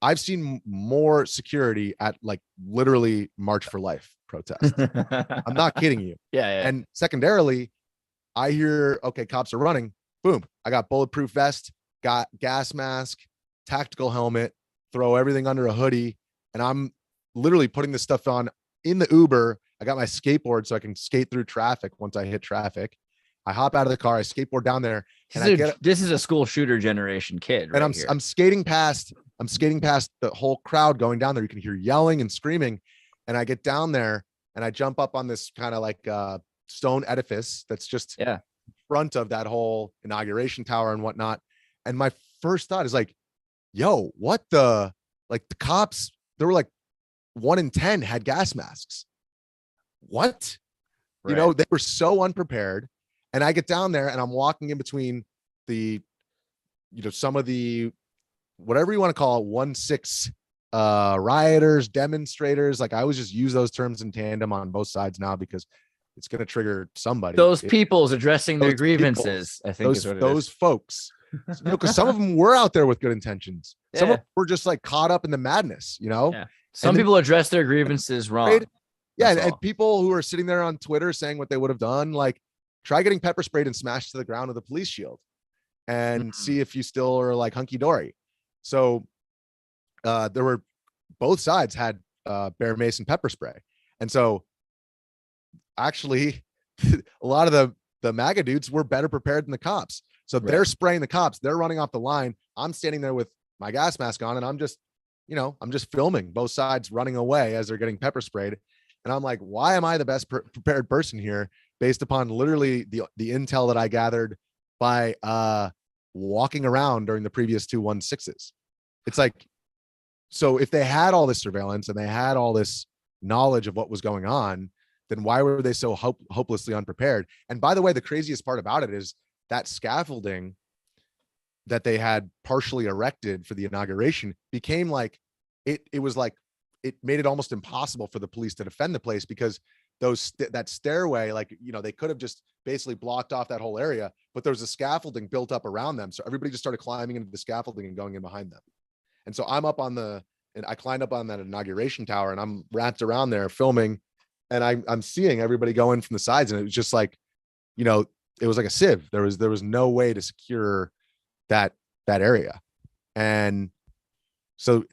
I've seen more security at like literally March for Life protests. I'm not kidding you. Yeah. And secondarily, I hear, okay, cops are running. Boom. I got bulletproof vest, got gas mask, tactical helmet, throw everything under a hoodie. And I'm literally putting this stuff on in the Uber. I got my skateboard so I can skate through traffic once I hit traffic. I hop out of the car, I skateboard down there. This is a school shooter generation kid. And I'm skating past the whole crowd going down there. You can hear yelling and screaming. And I get down there and I jump up on this kind of like stone edifice that's just in front of that whole inauguration tower and whatnot. And my first thought is like, yo, what the cops, there were like 1 in 10 had gas masks. What? Right. They were so unprepared. And I get down there and I'm walking in between the, some of the, whatever you want to call it, 1-6 rioters, demonstrators. Like I always just use those terms in tandem on both sides now because it's going to trigger somebody. Those people's addressing their grievances. I think those folks, because some of them were out there with good intentions. Yeah. Some of them were just like caught up in the madness, Yeah. Some people address their grievances wrong. Yeah. And people who are sitting there on Twitter saying what they would have done, like try getting pepper sprayed and smashed to the ground with a police shield and see if you still are like hunky dory. So there were, both sides had bear mace and pepper spray. And so actually a lot of the MAGA dudes were better prepared than the cops. So they're spraying the cops, they're running off the line. I'm standing there with my gas mask on and I'm just filming both sides running away as they're getting pepper sprayed. And I'm like, why am I the best prepared person here based upon literally the intel that I gathered by walking around during the previous 2 1-6s? It's like, so if they had all this surveillance and they had all this knowledge of what was going on, then why were they so hopelessly unprepared? And by the way, the craziest part about it is that scaffolding that they had partially erected for the inauguration became like, it was like, it made it almost impossible for the police to defend the place because that stairway, like, they could have just basically blocked off that whole area, but there was a scaffolding built up around them. So everybody just started climbing into the scaffolding and going in behind them. And so I climbed up on that inauguration tower and I'm wrapped around there filming and I'm seeing everybody go in from the sides. And it was just like, it was like a sieve. There was no way to secure that area. And so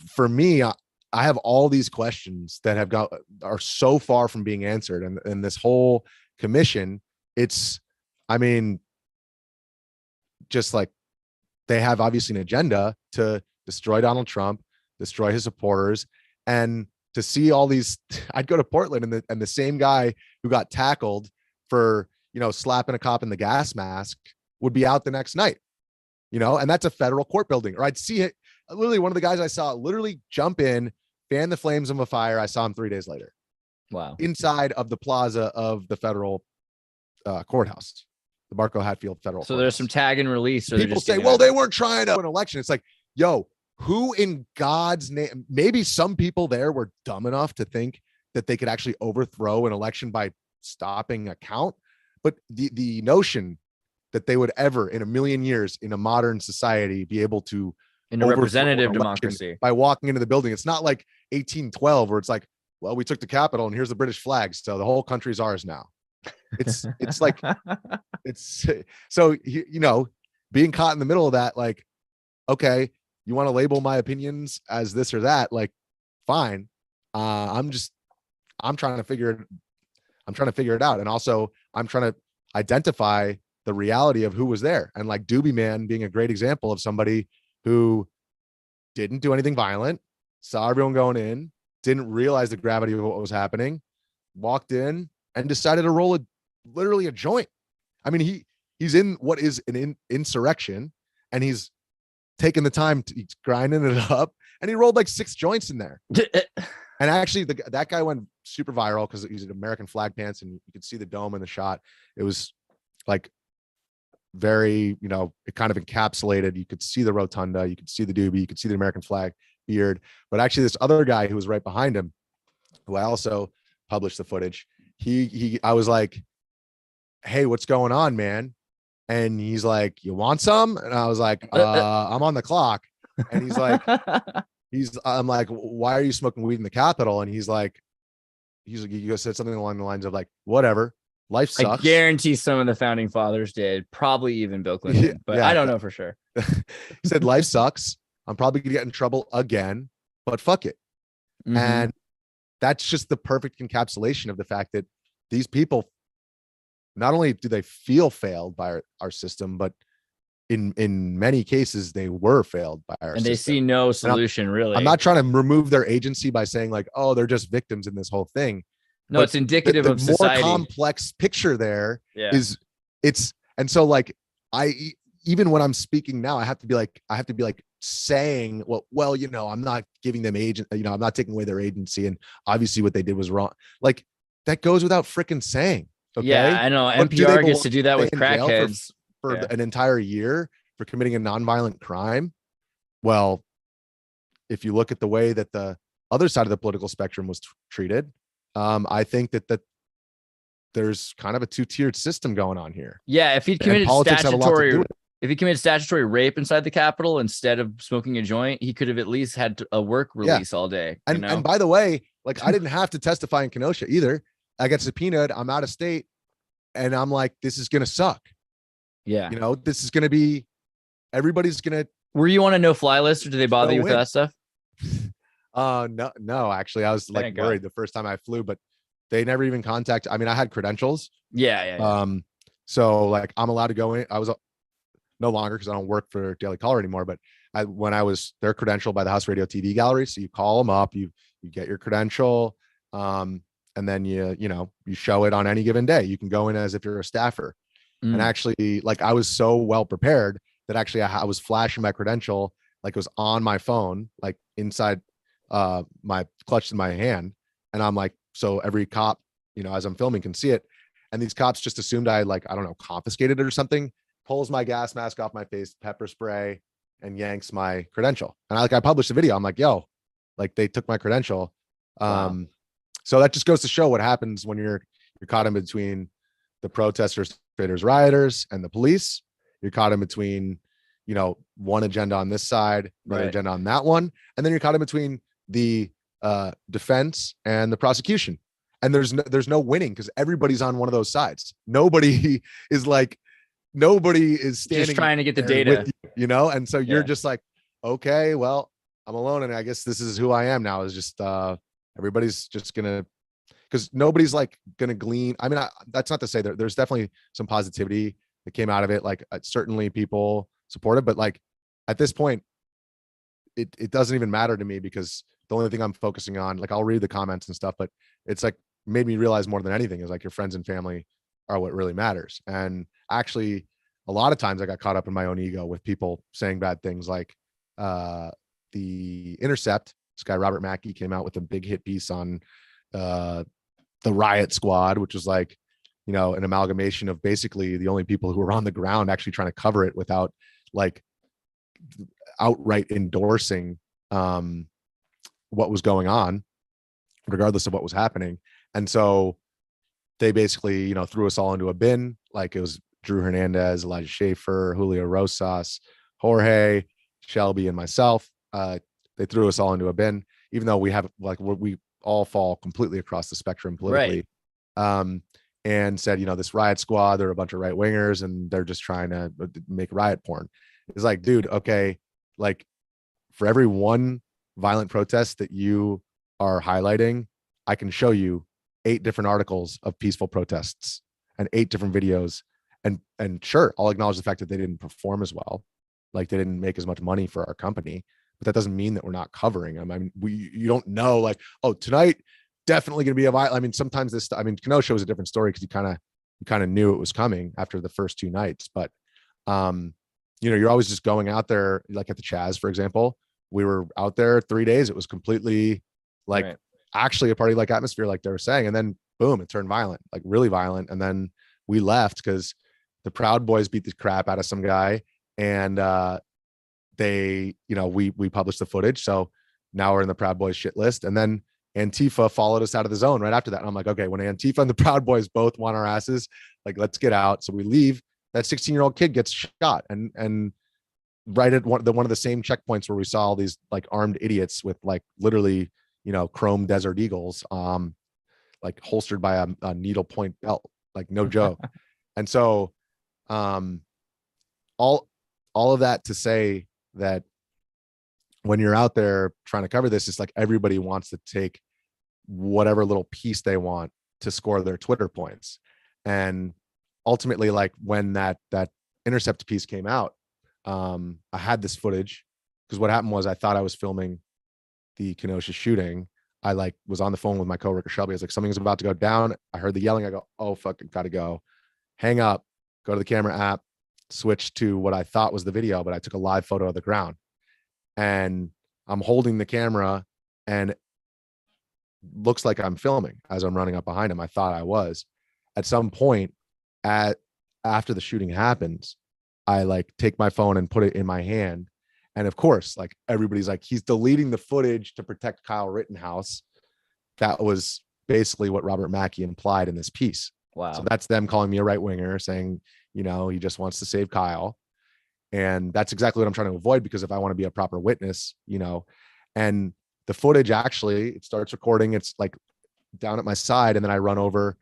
for me, I have all these questions that are so far from being answered. And this whole commission, just like they have obviously an agenda to destroy Donald Trump, destroy his supporters, and to see all these, I'd go to Portland and the same guy who got tackled for, slapping a cop in the gas mask would be out the next night, and that's a federal court building. Or I'd see it. Literally one of the guys I saw literally jump in, fan the flames of a fire. I saw him 3 days later. Wow. Inside of the plaza of the federal courthouse, the Marco Hatfield federal So courthouse. there's some tag and release. People say, well, they weren't trying to win an election. It's like, yo, who in God's name, maybe some people there were dumb enough to think that they could actually overthrow an election by stopping a count. But the notion that they would ever in a million years in a modern society be able to in a representative democracy by walking into the building. It's not like 1812 where it's like, well, we took the Capitol and here's the British flag. So the whole country's ours now. It's like, it's so, being caught in the middle of that, like, okay, you want to label my opinions as this or that, like, fine. I'm trying to figure it out. And also I'm trying to identify the reality of who was there. And like Doobie Man being a great example of somebody who didn't do anything violent, saw everyone going in, didn't realize the gravity of what was happening, walked in and decided to roll literally a joint. I mean, he's in what is an insurrection, and he's taking the time to grinding it up, and he rolled like 6 joints in there. And actually that guy went super viral because he's an American flag pants, and you could see the dome in the shot. It was like very, it kind of encapsulated. You could see the rotunda, you could see the doobie, you could see the American flag beard. But actually this other guy who was right behind him, who I also published the footage, I was like, hey, what's going on, man? And he's like, you want some? And I was like, I'm on the clock. And he's like, I'm like, why are you smoking weed in the Capitol? And he's like, you said something along the lines of like, whatever, life sucks. I guarantee some of the founding fathers did, probably even Bill Clinton, but I don't know for sure. He said, life sucks. I'm probably gonna get in trouble again, but fuck it. Mm-hmm. And that's just the perfect encapsulation of the fact that these people, not only do they feel failed by our system, but in many cases they were failed by our system. They see no solution, really. I'm not trying to remove their agency by saying like, oh, they're just victims in this whole thing. No, it's indicative of society. More complex picture there is and so like even when I'm speaking now, I have to be like saying, well, I'm not giving them I'm not taking away their agency, and obviously what they did was wrong. Like that goes without freaking saying. Okay? Yeah, I know. NPR gets to do that with crackheads for an entire year for committing a nonviolent crime. Well, if you look at the way that the other side of the political spectrum was treated, I think that there's kind of a 2-tiered system going on here. Yeah, if he committed statutory rape inside the Capitol instead of smoking a joint, he could have at least had a work release all day. And by the way, like I didn't have to testify in Kenosha either. I got subpoenaed. I'm out of state, and I'm like, this is gonna suck. Yeah, this is gonna be. Everybody's gonna. Were you on a no-fly list, or did they bother you with that stuff? No. Actually, I was like worried the first time I flew, but they never even contacted. I mean, I had credentials. Yeah. So like, I'm allowed to go in. I was no longer because I don't work for Daily Caller anymore. But when I was their credential by the House Radio TV Gallery, so you call them up, you get your credential, and then you show it on any given day. You can go in as if you're a staffer. And actually, like I was so well prepared that actually I was flashing my credential like it was on my phone, like inside my clutch in my hand. And I'm like, so every cop, as I'm filming can see it. And these cops just assumed I confiscated it or something, pulls my gas mask off my face, pepper spray, and yanks my credential. And I published a video. I'm like, yo, like they took my credential. Wow. So that just goes to show what happens when you're caught in between the protesters, traitors, rioters, and the police. You're caught in between, one agenda on this side, another agenda on that one. And then you're caught in between the defense and the prosecution. And there's no winning because everybody's on one of those sides. Nobody is standing just trying to get the data, and so you're just like, okay, well, I'm alone. And I guess this is who I am now, is just everybody's just gonna, because nobody's like gonna glean. I mean, that's not to say there's definitely some positivity that came out of it. Like certainly people support it, but like at this point, it doesn't even matter to me because the only thing I'm focusing on, like I'll read the comments and stuff, but it's like made me realize more than anything is like your friends and family are what really matters. And actually a lot of times I got caught up in my own ego with people saying bad things. Like the Intercept, this guy Robert Mackey came out with a big hit piece on the riot squad, which was like, an amalgamation of basically the only people who were on the ground actually trying to cover it without like outright endorsing what was going on, regardless of what was happening. And so they basically, threw us all into a bin. Like it was Drew Hernandez, Elijah Schaefer, Julio Rosas, Jorge, Shelby, and myself. They threw us all into a bin, even though we have we all fall completely across the spectrum politically. Right. And said, this riot squad, they're a bunch of right wingers and they're just trying to make riot porn. It's like, dude, okay, like for every one violent protest that you are highlighting, I can show you 8 different articles of peaceful protests. and 8 different videos. And sure, I'll acknowledge the fact that they didn't perform as well. Like they didn't make as much money for our company, but that doesn't mean that we're not covering them. I mean, you don't know like, oh, tonight definitely going to be a violent. I mean, sometimes Kenosha was a different story because you kind of knew it was coming after the first 2 nights. But you're always just going out there, like at the Chaz, for example. We were out there 3 days. It was completely like actually a party like atmosphere, like they were saying. And then boom, it turned violent, like really violent. And then we left because the Proud Boys beat the crap out of some guy. And we published the footage. So now we're in the Proud Boys shit list. And then Antifa followed us out of the zone right after that. And I'm like, okay, when Antifa and the Proud Boys both want our asses, like, let's get out. So we leave. That 16-year-old kid gets shot. And right at one of the same checkpoints where we saw all these like armed idiots with like literally, chrome Desert Eagles, like holstered by a needle point belt, like no joke. And so all of that to say that when you're out there trying to cover this, it's like everybody wants to take whatever little piece they want to score their Twitter points. And ultimately, like when that Intercept piece came out, I had this footage because what happened was I thought I was filming the Kenosha shooting. I like was on the phone with my coworker Shelby. I was like, something's about to go down. I heard the yelling. I go, oh fuck, gotta go. Hang up, go to the camera app, switch to what I thought was the video, but I took a live photo of the ground. And I'm holding the camera and looks like I'm filming as I'm running up behind him. I thought I was. At some point after the shooting happens, I like take my phone and put it in my hand. And of course, like everybody's like, he's deleting the footage to protect Kyle Rittenhouse. That was basically what Robert Mackey implied in this piece. Wow. So that's them calling me a right winger, saying, he just wants to save Kyle. And that's exactly what I'm trying to avoid, because if I want to be a proper witness, and the footage actually, it starts recording. It's like down at my side. And then I run over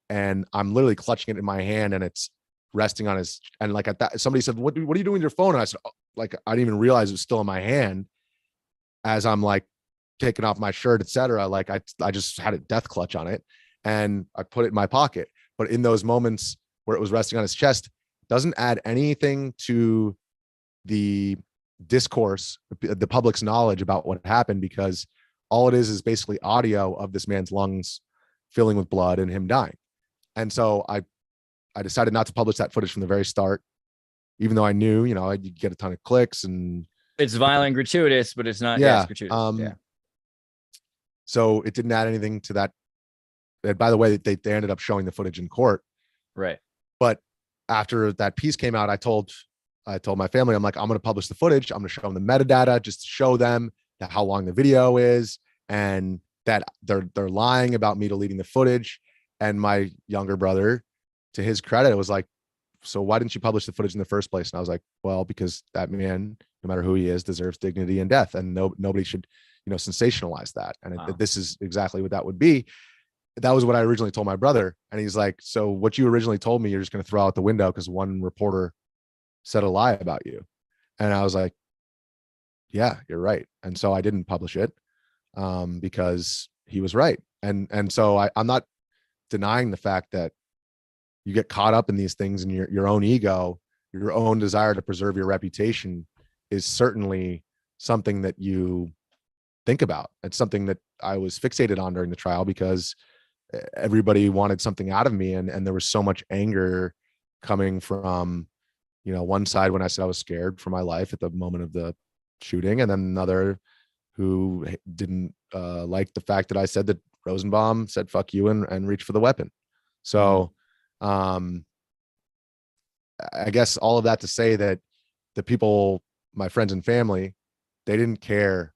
and I'm literally clutching it in my hand and it's resting on his, and like at that, somebody said, what are you doing with your phone? And I said, oh, like, I didn't even realize it was still in my hand as I'm like taking off my shirt, etc. Like I just had a death clutch on it and I put it in my pocket. But in those moments where it was resting on his chest, doesn't add anything to the discourse, the public's knowledge about what happened, because all it is basically audio of this man's lungs filling with blood and him dying. And so I decided not to publish that footage from the very start, even though I knew, I'd get a ton of clicks and it's violent and gratuitous, but it's not. Yeah. Gratuitous. So it didn't add anything to that. And by the way, they ended up showing the footage in court. Right. But after that piece came out, I told my family, I'm like, I'm going to publish the footage. I'm going to show them the metadata just to show them that how long the video is and that they're lying about me deleting the footage. And my younger brother, to his credit, was like, so why didn't you publish the footage in the first place? And I was like, well, because that man, no matter who he is, deserves dignity and death. And nobody should, sensationalize that. And Wow. this is exactly what that would be. That was what I originally told my brother. And he's like, so what you originally told me, you're just going to throw out the window because one reporter said a lie about you. And I was like, yeah, you're right. And so I didn't publish it because he was right. And so I'm not denying the fact that you get caught up in these things and your own ego, your own desire to preserve your reputation is certainly something that you think about. It's something that I was fixated on during the trial because everybody wanted something out of me. And there was so much anger coming from, one side when I said I was scared for my life at the moment of the shooting, and then another who didn't like the fact that I said that Rosenbaum said, fuck you and reach for the weapon. So I guess all of that to say that the people, my friends and family, they didn't care,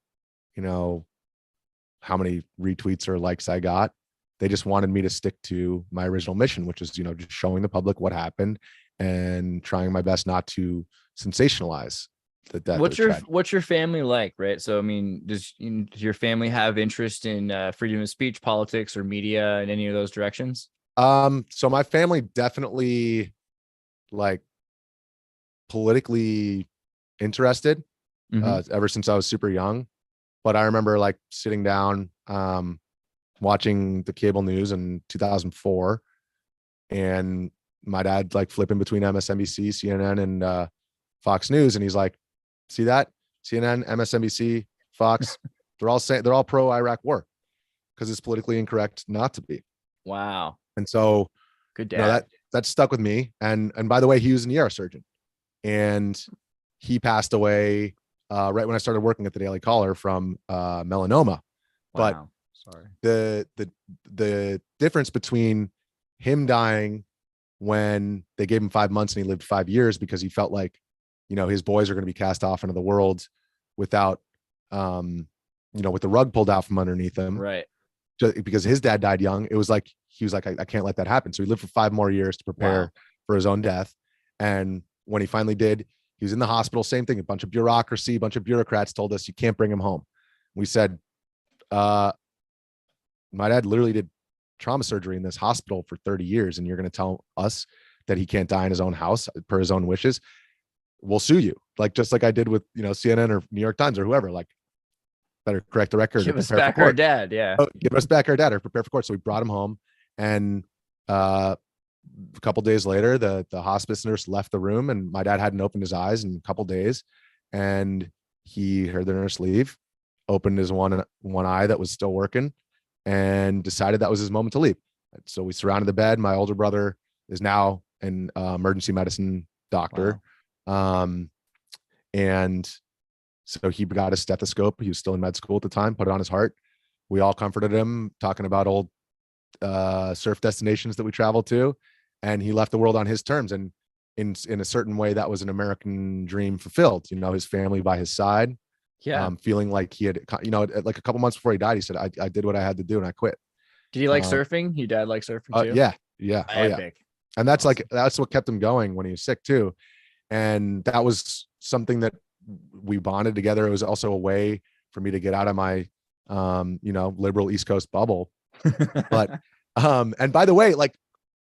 how many retweets or likes I got. They just wanted me to stick to my original mission, which is, just showing the public what happened and trying my best not to sensationalize the death. What's your family like, right? So, I mean, does your family have interest in freedom of speech, politics, or media in any of those directions? So my family definitely like politically interested ever since I was super young. But I remember like sitting down, watching the cable news in 2004 and my dad like flipping between MSNBC, CNN, and Fox News, and he's like, "See that? CNN, MSNBC, Fox, they're all pro Iraq war because it's politically incorrect not to be." Wow. And so, Good you know, dad. that stuck with me. And by the way, he was an ER surgeon, and he passed away right when I started working at the Daily Caller from melanoma. But Wow. Sorry. the difference between him dying when they gave him 5 months and he lived 5 years because he felt like, you know, his boys are going to be cast off into the world without, you know, with the rug pulled out from underneath him, Right. just because his dad died young. It was like, he was like, I can't let that happen. So he lived for 5 more years to prepare for his own death. And when he finally did, he was in the hospital, same thing, a bunch of bureaucracy, a bunch of bureaucrats told us, you can't bring him home. We said, my dad literally did trauma surgery in this hospital for 30 years. And you're going to tell us that he can't die in his own house per his own wishes. We'll sue you. Like, just like I did with, you know, CNN or New York Times or whoever, like, better correct the record. Give us back our dad. Yeah. Oh, give us back our dad or prepare for court. So we brought him home, and a couple days later, the hospice nurse left the room, and my dad hadn't opened his eyes in a couple days, and he heard the nurse leave, opened his one eye that was still working, and decided that was his moment to leave. So we surrounded the bed. My older brother is now an emergency medicine doctor. Wow. And so he got a stethoscope. He was still in med school at the time, put it on his heart. We all comforted him, talking about old surf destinations that we traveled to, and he left the world on his terms. And in a certain way, that was an American dream fulfilled. You know, his family by his side, feeling like he had, you know, like a couple months before he died, he said, I did what I had to do and I quit. Did he like surfing? Your dad liked surfing too? Yeah. Epic. And that's awesome. That's what kept him going when he was sick too. And that was something that we bonded together. It was also a way for me to get out of my, you know, liberal East Coast bubble. But, and by the way, like,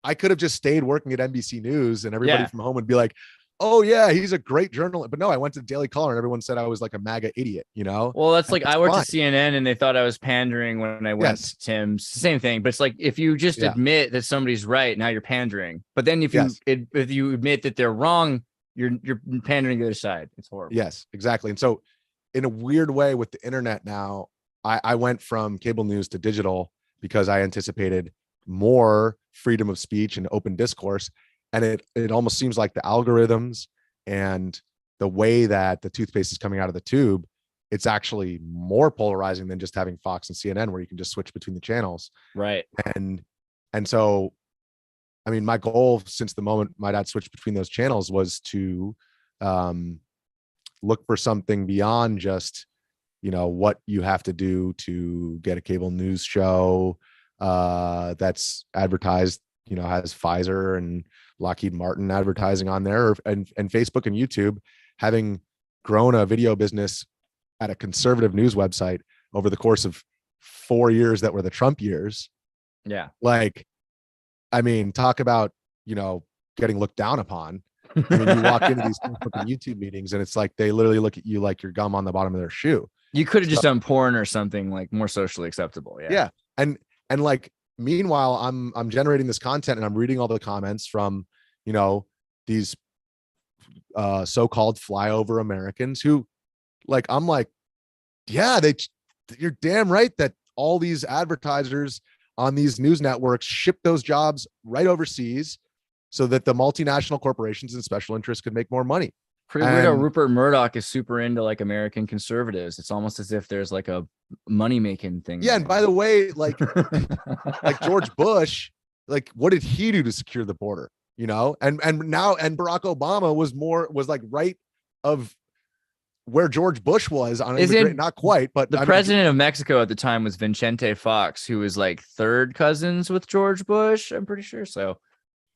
I could have just stayed working at NBC News and everybody from home would be like, oh yeah, he's a great journalist. But no, I went to Daily Caller and everyone said I was like a MAGA idiot, you know? Well, that's like, I worked at CNN and they thought I was pandering when I went to Tim's. Same thing. But it's like, if you just admit that somebody's right, now you're pandering. But then if you admit that they're wrong, you're pandering the other side. It's horrible. Yes, exactly. And so in a weird way with the internet now, I went from cable news to digital because I anticipated more freedom of speech and open discourse. And it almost seems like the algorithms and the way that the toothpaste is coming out of the tube, it's actually more polarizing than just having Fox and CNN where you can just switch between the channels. Right. And so, I mean, my goal since the moment my dad switched between those channels was to look for something beyond just, you know, what you have to do to get a cable news show that's advertised, you know, has Pfizer and Lockheed Martin advertising on there, and Facebook and YouTube, having grown a video business at a conservative news website over the course of 4 years that were the Trump years. Yeah. Like, I mean, talk about, you know, getting looked down upon. I mean, you walk into these Facebook and YouTube meetings and it's like, they literally look at you like you're gum on the bottom of their shoe. You could have just done porn or something like more socially acceptable. Yeah. And like, meanwhile, I'm generating this content and I'm reading all the comments from, you know, these so-called flyover Americans who, like, I'm like, yeah, you're damn right that all these advertisers on these news networks ship those jobs right overseas so that the multinational corporations and special interests could make more money. Pretty weird how Rupert Murdoch is super into like American conservatives. It's almost as if there's like a money making thing. Yeah. And by the way, like, like George Bush, like, what did he do to secure the border? You know, and Barack Obama was like right of where George Bush was on it, not quite, but the president of Mexico at the time was Vicente Fox, who was like third cousins with George Bush, I'm pretty sure. So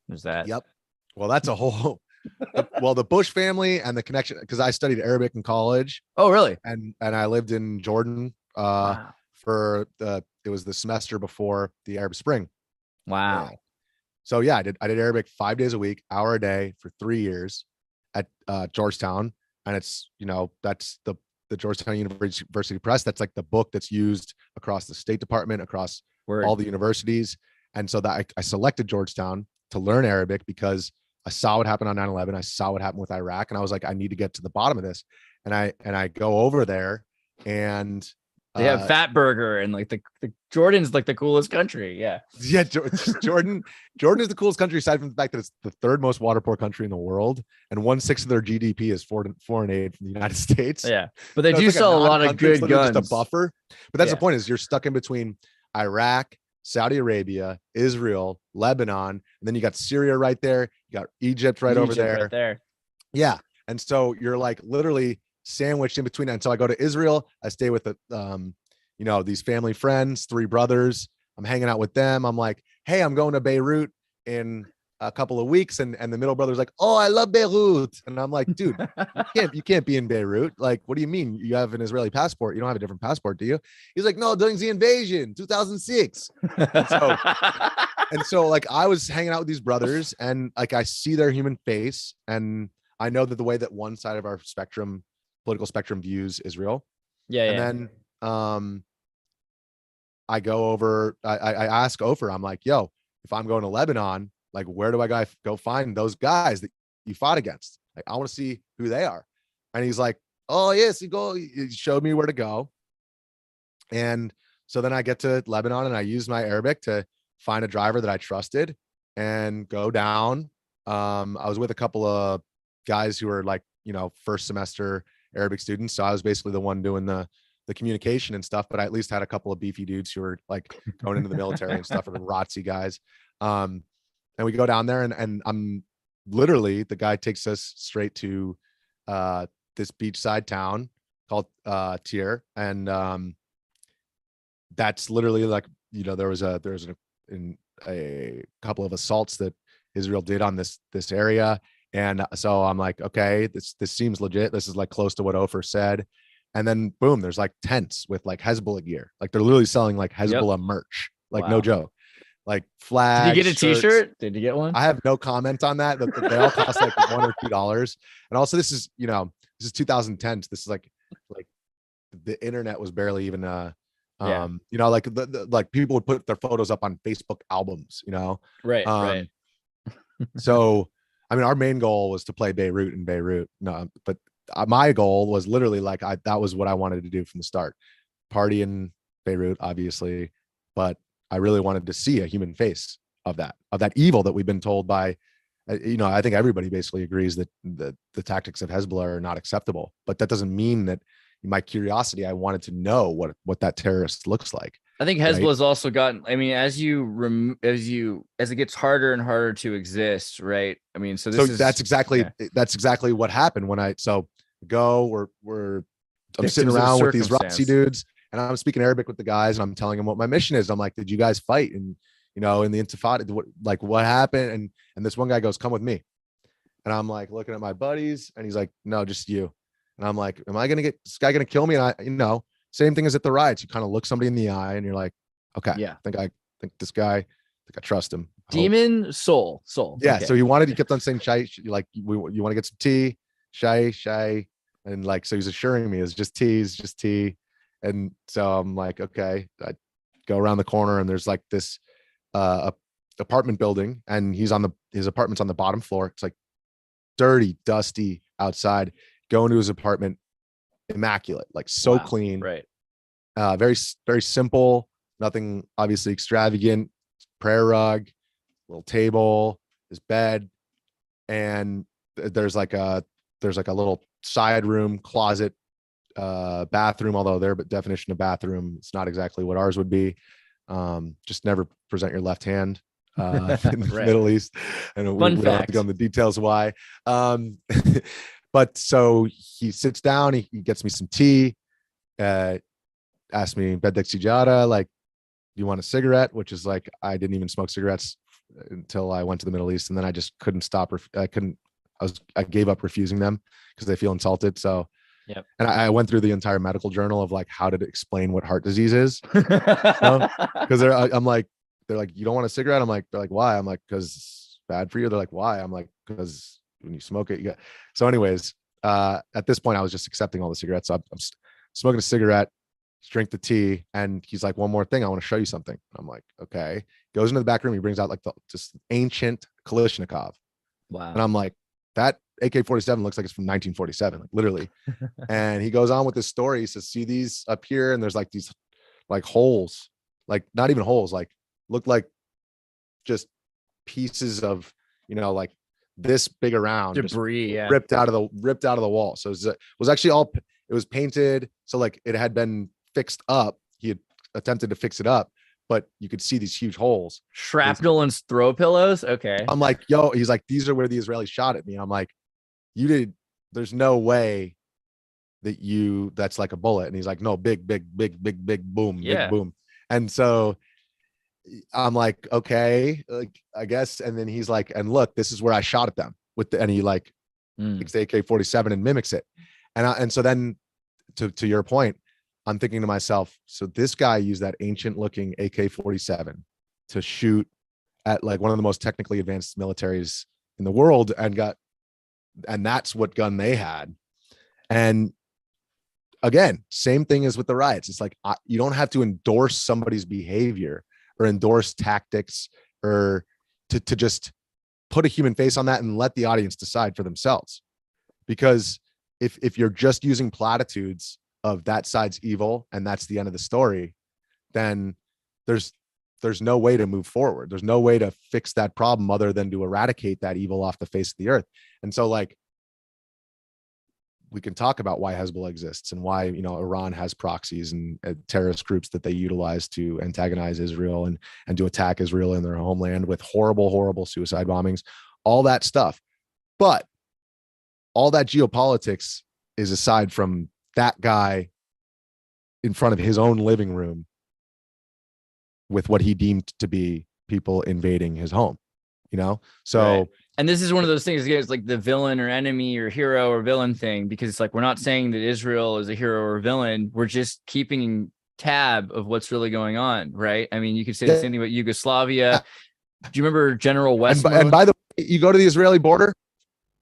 there's that. Yep. Well, that's a whole well, the Bush family and the connection, because I studied Arabic in college. Oh, really? And I lived in Jordan for it was the semester before the Arab Spring. Wow. So yeah, I did Arabic 5 days a week, hour a day for 3 years at Georgetown. And it's, you know, that's the Georgetown University Press. That's like the book that's used across the State Department, across all the universities. And so that I selected Georgetown to learn Arabic because I saw what happened on 9/11. I saw what happened with Iraq, and I was like, I need to get to the bottom of this. And I go over there, and they have Fat Burger, and like the Jordan's like the coolest country. Yeah. Jordan is the coolest country, aside from the fact that it's the third most water poor country in the world, and 1/6 of their GDP is foreign aid from the United States. Yeah, but they do sell a lot of good guns. Just a buffer. But that's the point: is you're stuck in between Iraq, Saudi Arabia, Israel, Lebanon, and then you got Syria right there. You got Egypt over there. Right there. Yeah, and so you're like literally sandwiched in between. And so I go to Israel. I stay with these family friends, 3 brothers. I'm hanging out with them. I'm like, hey, I'm going to Beirut in a couple of weeks. And the middle brother's like, oh, I love Beirut. And I'm like, dude, you can't be in Beirut. Like, what do you mean? You have an Israeli passport. You don't have a different passport, do you? He's like, no, during the invasion, 2006. And so like I was hanging out with these brothers, and like I see their human face, and I know that the way that one side of our political spectrum views Israel. And then I go over, I ask Ofer, I'm like, yo, if I'm going to Lebanon, like, where do I go find those guys that you fought against? Like, I want to see who they are. And he's like, oh yes, he showed me where to go. And so then I get to Lebanon, and I use my Arabic to find a driver that I trusted and go down. I was with a couple of guys who were like, first semester Arabic students. So I was basically the one doing the communication and stuff, but I at least had a couple of beefy dudes who were like going into the military and stuff, or ROTC guys. And we go down there, and I'm literally, the guy takes us straight to this beachside town called Tyre. And that's literally like, there was a couple of assaults that Israel did on this area. And so I'm like, okay, this seems legit. This is like close to what Ofer said. And then boom, there's like tents with like Hezbollah gear. Like they're literally selling like Hezbollah merch. Like no joke. Like flags. Did you get a t-shirt? Did you get one? I have no comment on that. They all cost like $1 or $2. And also this is 2010. So this is like the internet was barely even like people would put their photos up on Facebook albums, Right. So I mean, our main goal was to play Beirut in Beirut. No, but my goal was literally like, that was what I wanted to do from the start. Party in Beirut, obviously, but I really wanted to see a human face of that evil that we've been told by, I think everybody basically agrees that the tactics of Hezbollah are not acceptable, but that doesn't mean that my curiosity, I wanted to know what that terrorist looks like. I think Hezbollah's also gotten, I mean, as it gets harder and harder to exist, right? I mean, that's exactly what happened when I'm sitting around with these ROTC dudes, and I'm speaking Arabic with the guys, and I'm telling them what my mission is. I'm like, did you guys fight in the Intifada? What happened? And this one guy goes, come with me. And I'm like looking at my buddies, and he's like, no, just you. And I'm like, this guy gonna kill me? And same thing as at the riots. You kind of look somebody in the eye, and you're like, okay, yeah, I think this guy, I trust him. Demon soul. Yeah. Okay. So he kept on saying, shy, like, you want to get some tea, shy. And like, so he's assuring me it's just tea. And so I'm like, okay. I go around the corner, and there's like this apartment building, and his apartment's on the bottom floor. It's like dirty, dusty outside. Go into his apartment, immaculate, like so clean, right? Very, very simple, nothing obviously extravagant. Prayer rug, little table, his bed, and there's like a little side room, closet, bathroom. Although their definition of bathroom, it's not exactly what ours would be. Just never present your left hand in the Middle East, and we don't have to go into the details why. But so he sits down, he gets me some tea, asks me, Bedek Sijara, like, do you want a cigarette? Which is like, I didn't even smoke cigarettes until I went to the Middle East. And then I just couldn't stop. I gave up refusing them because they feel insulted. So, yep. And I went through the entire medical journal of like how to explain what heart disease is. Because they're like, you don't want a cigarette? They're like, why? I'm like, because it's bad for you. They're like, why? I'm like, because when you smoke it, so anyways, at this point I was just accepting all the cigarettes. So I'm smoking a cigarette, drink the tea, and he's like, one more thing, I want to show you something. I'm like, okay. Goes into the back room, he brings out like this ancient Kalashnikov. Wow. And I'm like, that AK-47 looks like it's from 1947, like literally. And he goes on with this story. He says, see these up here, and there's like these like holes, like not even holes, like look like just pieces of, like this big around debris, just ripped out of the wall. So it was actually all, it was painted, so like it had been fixed up. He had attempted to fix it up, but you could see these huge holes. Shrapnel and throw pillows. Okay. I'm like, yo, he's like, these are where the Israelis shot at me. I'm like, there's no way that's like a bullet. And he's like, no, big boom, big boom. And so I'm like, okay, like, I guess. And then he's like, and look, this is where I shot at them and he like takes the AK-47 and mimics it. And so then to your point, I'm thinking to myself, so this guy used that ancient looking AK-47 to shoot at like one of the most technically advanced militaries in the world, and that's what gun they had. And again, same thing as with the riots. It's like, you don't have to endorse somebody's behavior or endorse tactics or to just put a human face on that and let the audience decide for themselves. Because if you're just using platitudes of that side's evil and that's the end of the story, then there's no way to move forward. There's no way to fix that problem other than to eradicate that evil off the face of the earth. And so like, we can talk about why Hezbollah exists and why, Iran has proxies and terrorist groups that they utilize to antagonize Israel and to attack Israel in their homeland with horrible suicide bombings, all that stuff. But all that geopolitics is aside from that guy in front of his own living room with what he deemed to be people invading his home, So. Right. And this is one of those things, it's like the villain or enemy or hero or villain thing, because it's like, we're not saying that Israel is a hero or villain. We're just keeping tab of what's really going on. Right. I mean, you could say the same thing about Yugoslavia. Do you remember General Westmont? And by the way, you go to the Israeli border.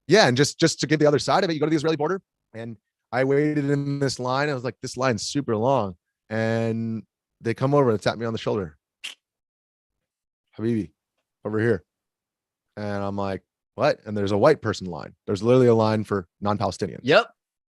Yeah. And just to get the other side of it, you go to the Israeli border, and I waited in this line. I was like, this line's super long. And they come over and tap me on the shoulder. Habibi, over here. And I'm like, what? And there's a white person line. There's literally a line for non-Palestinians. Yep.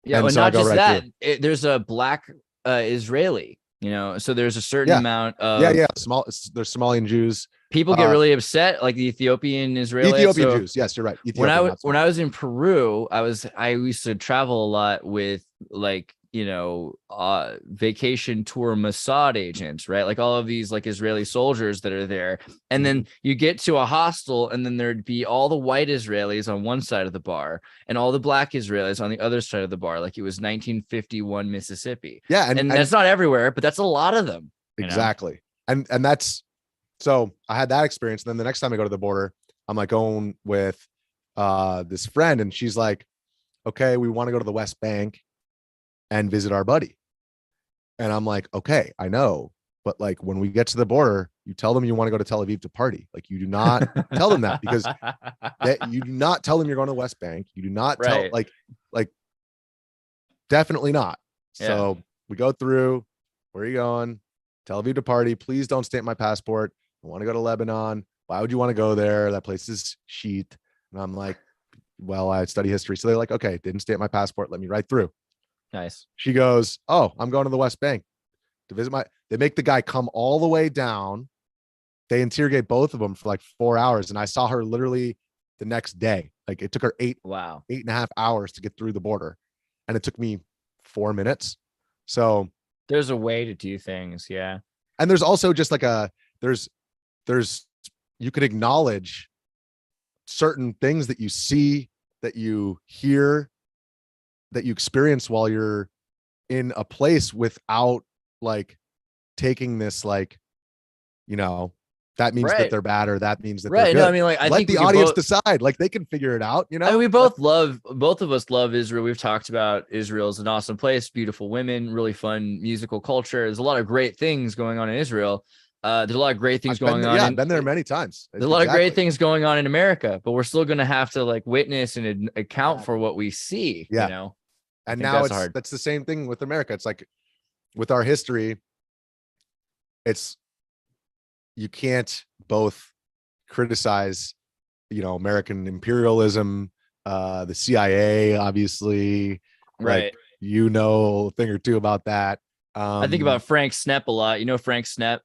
Yeah. And so not just right that, there's a black Israeli, so there's a certain amount of there's Somalian Jews. People get really upset, like the Ethiopian Israeli. Jews. Yes, you're right. When I was in Peru, I used to travel a lot with like, vacation tour Mossad agents, right? Like all of these like Israeli soldiers that are there. And then you get to a hostel, and then there'd be all the white Israelis on one side of the bar and all the black Israelis on the other side of the bar. Like it was 1951 Mississippi. Yeah. And that's not everywhere, but that's a lot of them. Exactly. And that's, so I had that experience. And then the next time I go to the border, I'm like going with this friend, and she's like, okay, we want to go to the West Bank and visit our buddy. And I'm like, okay, I know. But like, when we get to the border, you tell them you want to go to Tel Aviv to party. Like, you do not tell them that, because you do not tell them you're going to the West Bank. You do not tell, like definitely not. Yeah. So we go through, where are you going? Tel Aviv to party. Please don't stamp my passport. I want to go to Lebanon. Why would you want to go there? That place is shit. And I'm like, well, I study history. So they're like, okay, didn't stamp my passport. Let me write through. Nice. She goes, oh, I'm going to the West Bank to visit they make the guy come all the way down. They interrogate both of them for like 4 hours. And I saw her literally the next day. Like, it took her 8.5 hours to get through the border. And it took me 4 minutes. So there's a way to do things. Yeah. And there's also just like there's you could acknowledge certain things that you see, that you hear, that you experience while you're in a place, without like taking this, like, that means that they're bad, or that means that they're good. No, I mean, like, I let think the audience decide. Like, they can figure it out. I mean, we both of us love Israel. We've talked about Israel as an awesome place, beautiful women, really fun musical culture. There's a lot of great things going on in Israel. There's a lot of great things going on. Yeah, I've been there many times. There's a lot of great things going on in America, but we're still going to have to like witness and account for what we see. Yeah. And now that's the same thing with America. It's like, with our history, you can't both criticize American imperialism, the CIA, obviously, Right. like, a thing or two about that. I think about Frank Snepp a lot. Frank Snepp,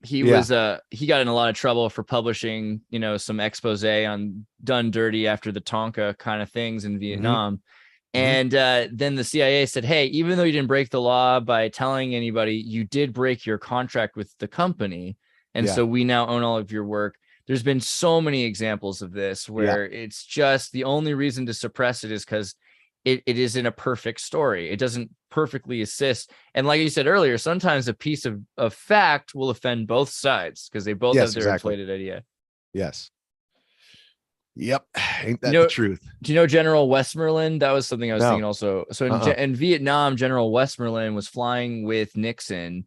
he Yeah. was he got in a lot of trouble for publishing, some expose on done dirty after the Tonka kind of things in Vietnam. And then the CIA said, hey, even though you didn't break the law by telling anybody, you did break your contract with the company. And so we now own all of your work. There's been so many examples of this where it's just the only reason to suppress it is because it isn't a perfect story. It doesn't perfectly assist. And like you said earlier, sometimes a piece of fact will offend both sides because they both have their inflated idea. Yes. Yep. Ain't that the truth? Do you know General Westmoreland? That was something I was thinking also. So in Vietnam, General Westmoreland was flying with Nixon.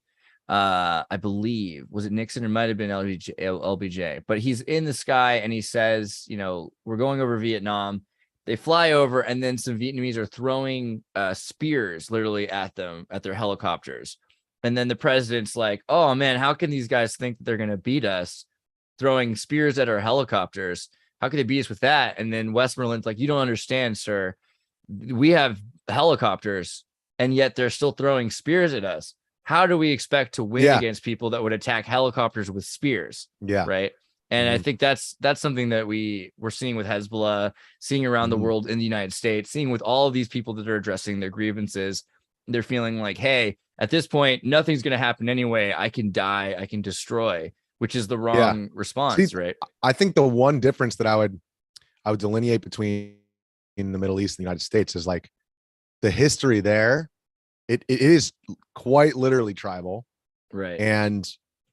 I believe, was it Nixon? It might have been LBJ, but he's in the sky and he says, we're going over Vietnam. They fly over and then some Vietnamese are throwing spears literally at them, at their helicopters. And then the president's like, oh man, how can these guys think that they're going to beat us throwing spears at our helicopters? How could they beat us with that? And then Westmoreland's like, you don't understand, sir. We have helicopters and yet they're still throwing spears at us. How do we expect to win against people that would attack helicopters with spears? Yeah. Right. And I think that's something that we're seeing with Hezbollah, seeing around the world in the United States, seeing with all of these people that are addressing their grievances. They're feeling like, hey, at this point, nothing's going to happen anyway. I can die. I can destroy, which is the wrong response. Right. I think the one difference that I would delineate between in the Middle East and the United States is like the history there. It is quite literally tribal. Right. And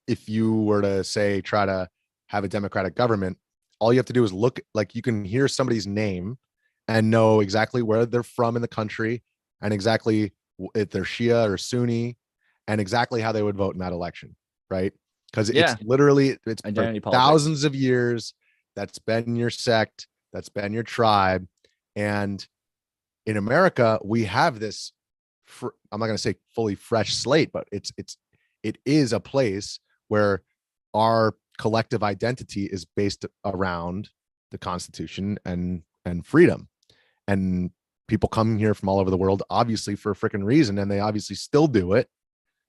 if you were to say, try to have a democratic government, all you have to do is look, like, you can hear somebody's name and know exactly where they're from in the country and exactly if they're Shia or Sunni and exactly how they would vote in that election. Right. Because it's literally, it's identity for politics. Thousands of years. That's been your sect. That's been your tribe. And in America, we have this, I'm not going to say fully fresh slate, but it is a place where our collective identity is based around the Constitution and freedom. And people come here from all over the world, obviously for a freaking reason, and they obviously still do it.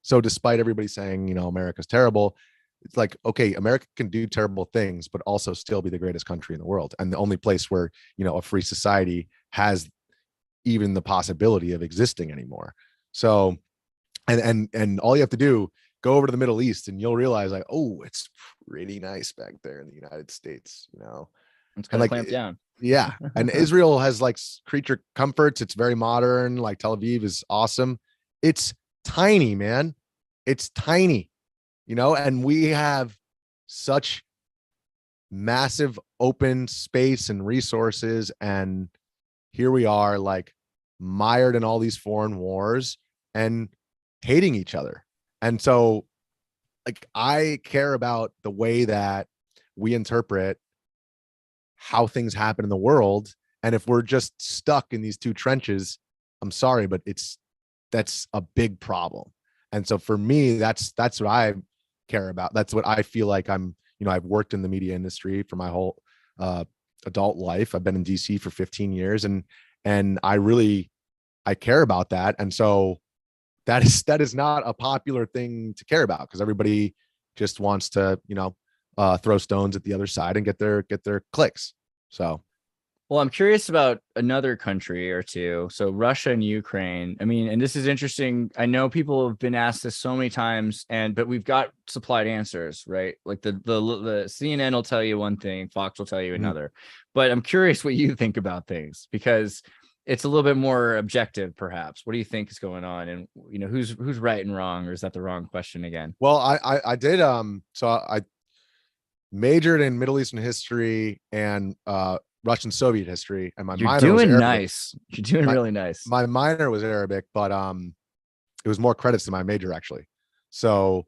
So despite everybody saying, America's terrible, it's like, okay, America can do terrible things, but also still be the greatest country in the world. And the only place where, a free society has even the possibility of existing anymore. So, and all you have to do, go over to the Middle East and you'll realize, like, oh, it's pretty nice back there in the United States, It's kind of clamped down. Yeah. And Israel has like creature comforts. It's very modern. Like Tel Aviv is awesome. It's tiny, man. It's tiny, and we have such massive open space and resources. And here we are, like, mired in all these foreign wars and hating each other. And so, like, I care about the way that we interpret how things happen in the world. And if we're just stuck in these two trenches, I'm sorry, but that's a big problem. And so for me, that's what I care about. That's what I feel like I've worked in the media industry for my whole adult life. I've been in DC for 15 years and I care about that. And so that is not a popular thing to care about, because everybody just wants to, throw stones at the other side and get their clicks. So, well, I'm curious about another country or two. So Russia and Ukraine. I mean, and this is interesting. I know people have been asked this so many times, but we've got supplied answers, right? Like the CNN will tell you one thing, Fox will tell you another. But I'm curious what you think about things, because it's a little bit more objective, perhaps. What do you think is going on? And, who's right and wrong, or is that the wrong question again? Well, I did. So I majored in Middle Eastern history and Russian Soviet history, and You're doing nice. You're doing really nice. My minor was Arabic, but it was more credits to my major, actually. So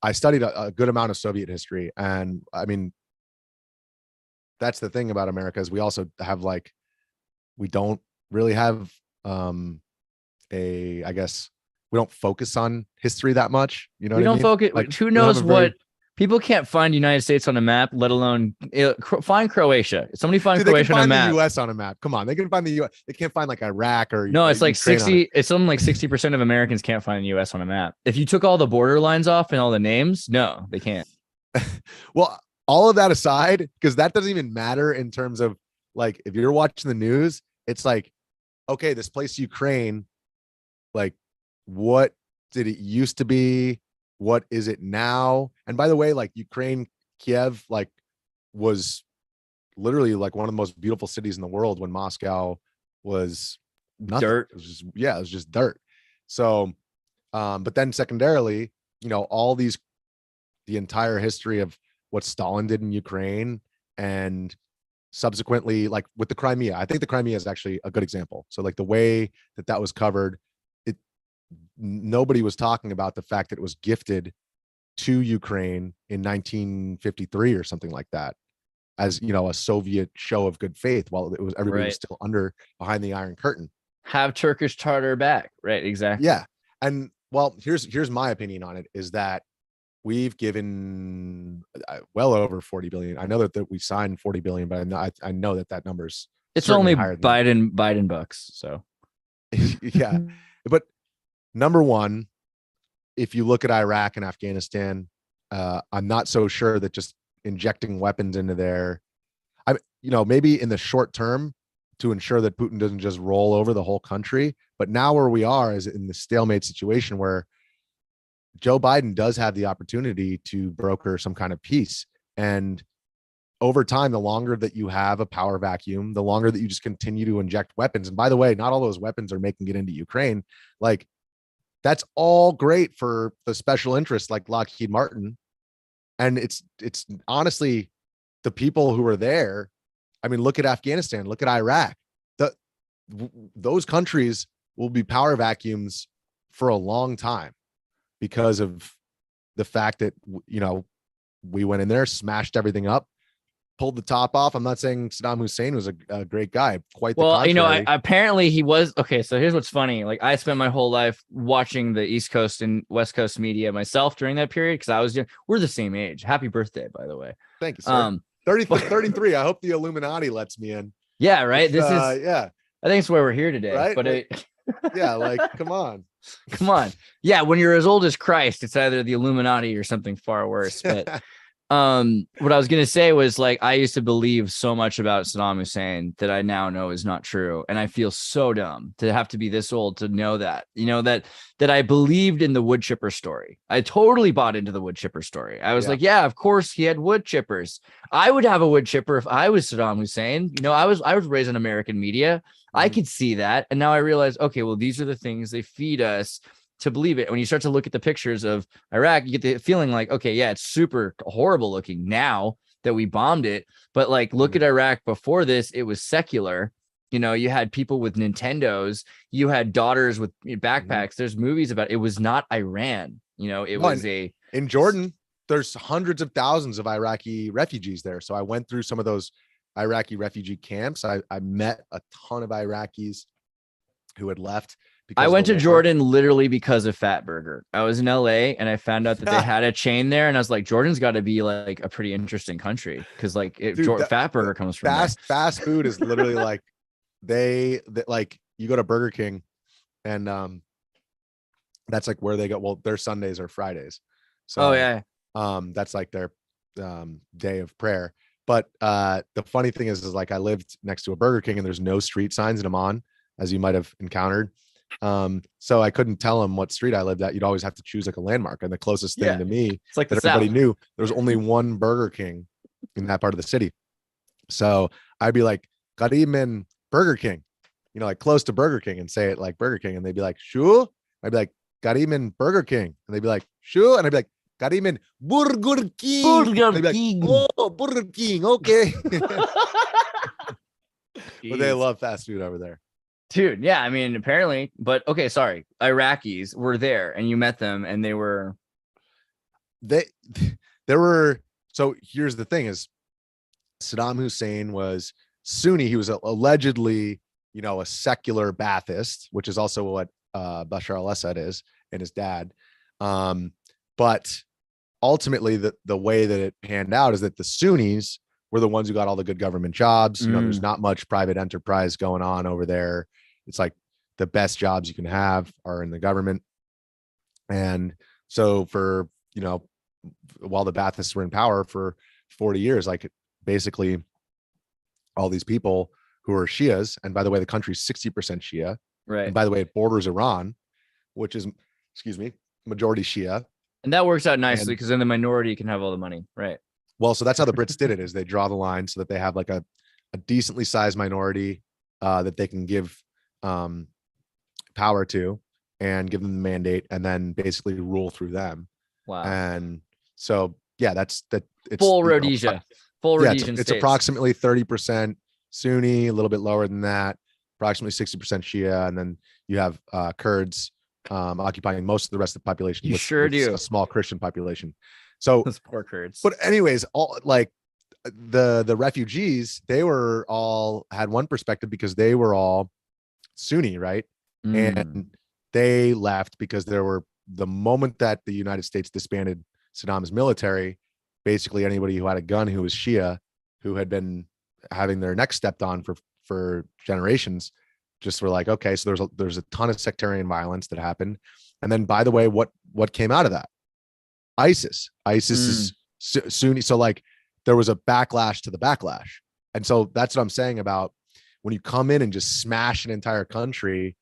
I studied a good amount of Soviet history, and I mean, that's the thing about America, is we also have, like, we don't really have I guess we don't focus on history that much. We don't focus. Like, who knows what People can't find the United States on a map, let alone find Croatia. Somebody find Dude, they Croatia can on a find map. the U.S. on a map. Come on, they can find the U.S. They can't find like Iraq or No, it's like Ukraine 60. It's something like 60% of Americans can't find the U.S. on a map. If you took all the border lines off and all the names, no, they can't. Well, all of that aside, because that doesn't even matter in terms of like if you're watching the news, it's like, okay, this place Ukraine, like what did it used to be? What is it now? And by the way, like Ukraine, Kiev, like was literally like one of the most beautiful cities in the world when Moscow was nothing. Dirt. It was just, yeah, it was just dirt. So, but then secondarily, all these, the entire history of what Stalin did in Ukraine and subsequently like with the Crimea, I think the Crimea is actually a good example. So like the way that was covered, nobody was talking about the fact that it was gifted to Ukraine in 1953 or something like that, as a Soviet show of good faith, while it was everybody was still behind the Iron Curtain. Have Turkish Tartar back, right? Exactly. Yeah, and well, here's my opinion on it is that we've given well over 40 billion. I know that we signed 40 billion, but I know that number's it's only higher than Biden bucks. So yeah, but number one, if you look at Iraq and Afghanistan, I'm not so sure that just injecting weapons into there, maybe in the short term to ensure that Putin doesn't just roll over the whole country. But now where we are is in the stalemate situation where Joe Biden does have the opportunity to broker some kind of peace. And over time, the longer that you have a power vacuum, the longer that you just continue to inject weapons. And by the way, not all those weapons are making it into Ukraine. Like, that's all great for the special interests like Lockheed Martin. And it's honestly the people who are there. I mean, look at Afghanistan, look at Iraq. Those countries will be power vacuums for a long time because of the fact that, we went in there, smashed everything up, pulled the top off. I'm not saying Saddam Hussein was a great guy. Quite the contrary. Apparently he was. Okay, so here's what's funny. Like, I spent my whole life watching the East Coast and West Coast media myself during that period because we're the same age. Happy birthday, by the way. Thank you, sir. 33. I hope the Illuminati lets me in. Yeah, right. This is yeah. I think it's why we're here today. Right? But yeah, like come on. Yeah, when you're as old as Christ, it's either the Illuminati or something far worse. But what I was gonna say was, like, I used to believe so much about Saddam Hussein that I now know is not true, and I feel so dumb to have to be this old to know that. That I believed in the wood chipper story. I totally bought into the wood chipper story. I was like, yeah, of course he had wood chippers. I would have a wood chipper if I was Saddam Hussein. I was raised in American media. I could see that, and now I realize, okay, well, these are the things they feed us to believe it. When you start to look at the pictures of Iraq, you get the feeling like, okay, yeah, it's super horrible looking now that we bombed it. But like, look at Iraq before this, it was secular. You had people with Nintendos, you had daughters with backpacks. There's movies about it. It was not Iran. In Jordan, there's hundreds of thousands of Iraqi refugees there. So I went through some of those Iraqi refugee camps. I met a ton of Iraqis who had left. I went to Jordan literally because of Fat Burger. I was in LA and I found out that they had a chain there, and I was like, Jordan's got to be like a pretty interesting country because Fat Burger comes from fast food is literally like they like you go to Burger King and that's like where they go. Well, their Sundays are Fridays, so that's like their day of prayer. But the funny thing is like I lived next to a Burger King and there's no street signs in Amman, as you might have encountered. So I couldn't tell him what street I lived at. You'd always have to choose like a landmark, and the closest thing to me, it's like that everybody knew, there was only one Burger King in that part of the city. So I'd be like, Karimen Burger King, like close to Burger King, and say it like Burger King, and they'd be like, Shu. I'd be like, Karimen Burger King, and they'd be like, Shu, and I'd be like, Karimen Burger King. Burger King. Like, oh, Burger King, okay. But they love fast food over there. Dude, yeah, I mean, apparently, but okay, sorry. Iraqis were there and you met them and they were so here's the thing is Saddam Hussein was Sunni. He was allegedly, a secular Ba'athist, which is also what Bashar al-Assad is, and his dad. But ultimately the way that it panned out is that the Sunnis were the ones who got all the good government jobs. You know, there's not much private enterprise going on over there. It's like the best jobs you can have are in the government. And so for, you know, while the Baathists were in power for 40 years, like basically all these people who are Shias, and by the way, the country's 60% Shia. Right. And by the way, it borders Iran, which is, excuse me, majority Shia. And that works out nicely because then the minority can have all the money. Right. Well, so that's how the Brits did it, is they draw the line so that they have like a decently sized minority that they can give power to and give them the mandate and then basically rule through them. Wow. And so, yeah, it's full Rhodesia. Full Rhodesian it's approximately 30% Sunni, a little bit lower than that, approximately 60% Shia. And then you have Kurds occupying most of the rest of the population. You sure do. A small Christian population. So those poor Kurds. But anyways, all like the refugees, they were all had one perspective because they were all Sunni, right? And they left because the moment that the United States disbanded Saddam's military, basically anybody who had a gun who was Shia, who had been having their neck stepped on for generations, just were like, okay, so there's a ton of sectarian violence that happened. And then, by the way, what came out of that? ISIS is Sunni. So like there was a backlash to the backlash. And so that's what I'm saying about when you come in and just smash an entire country,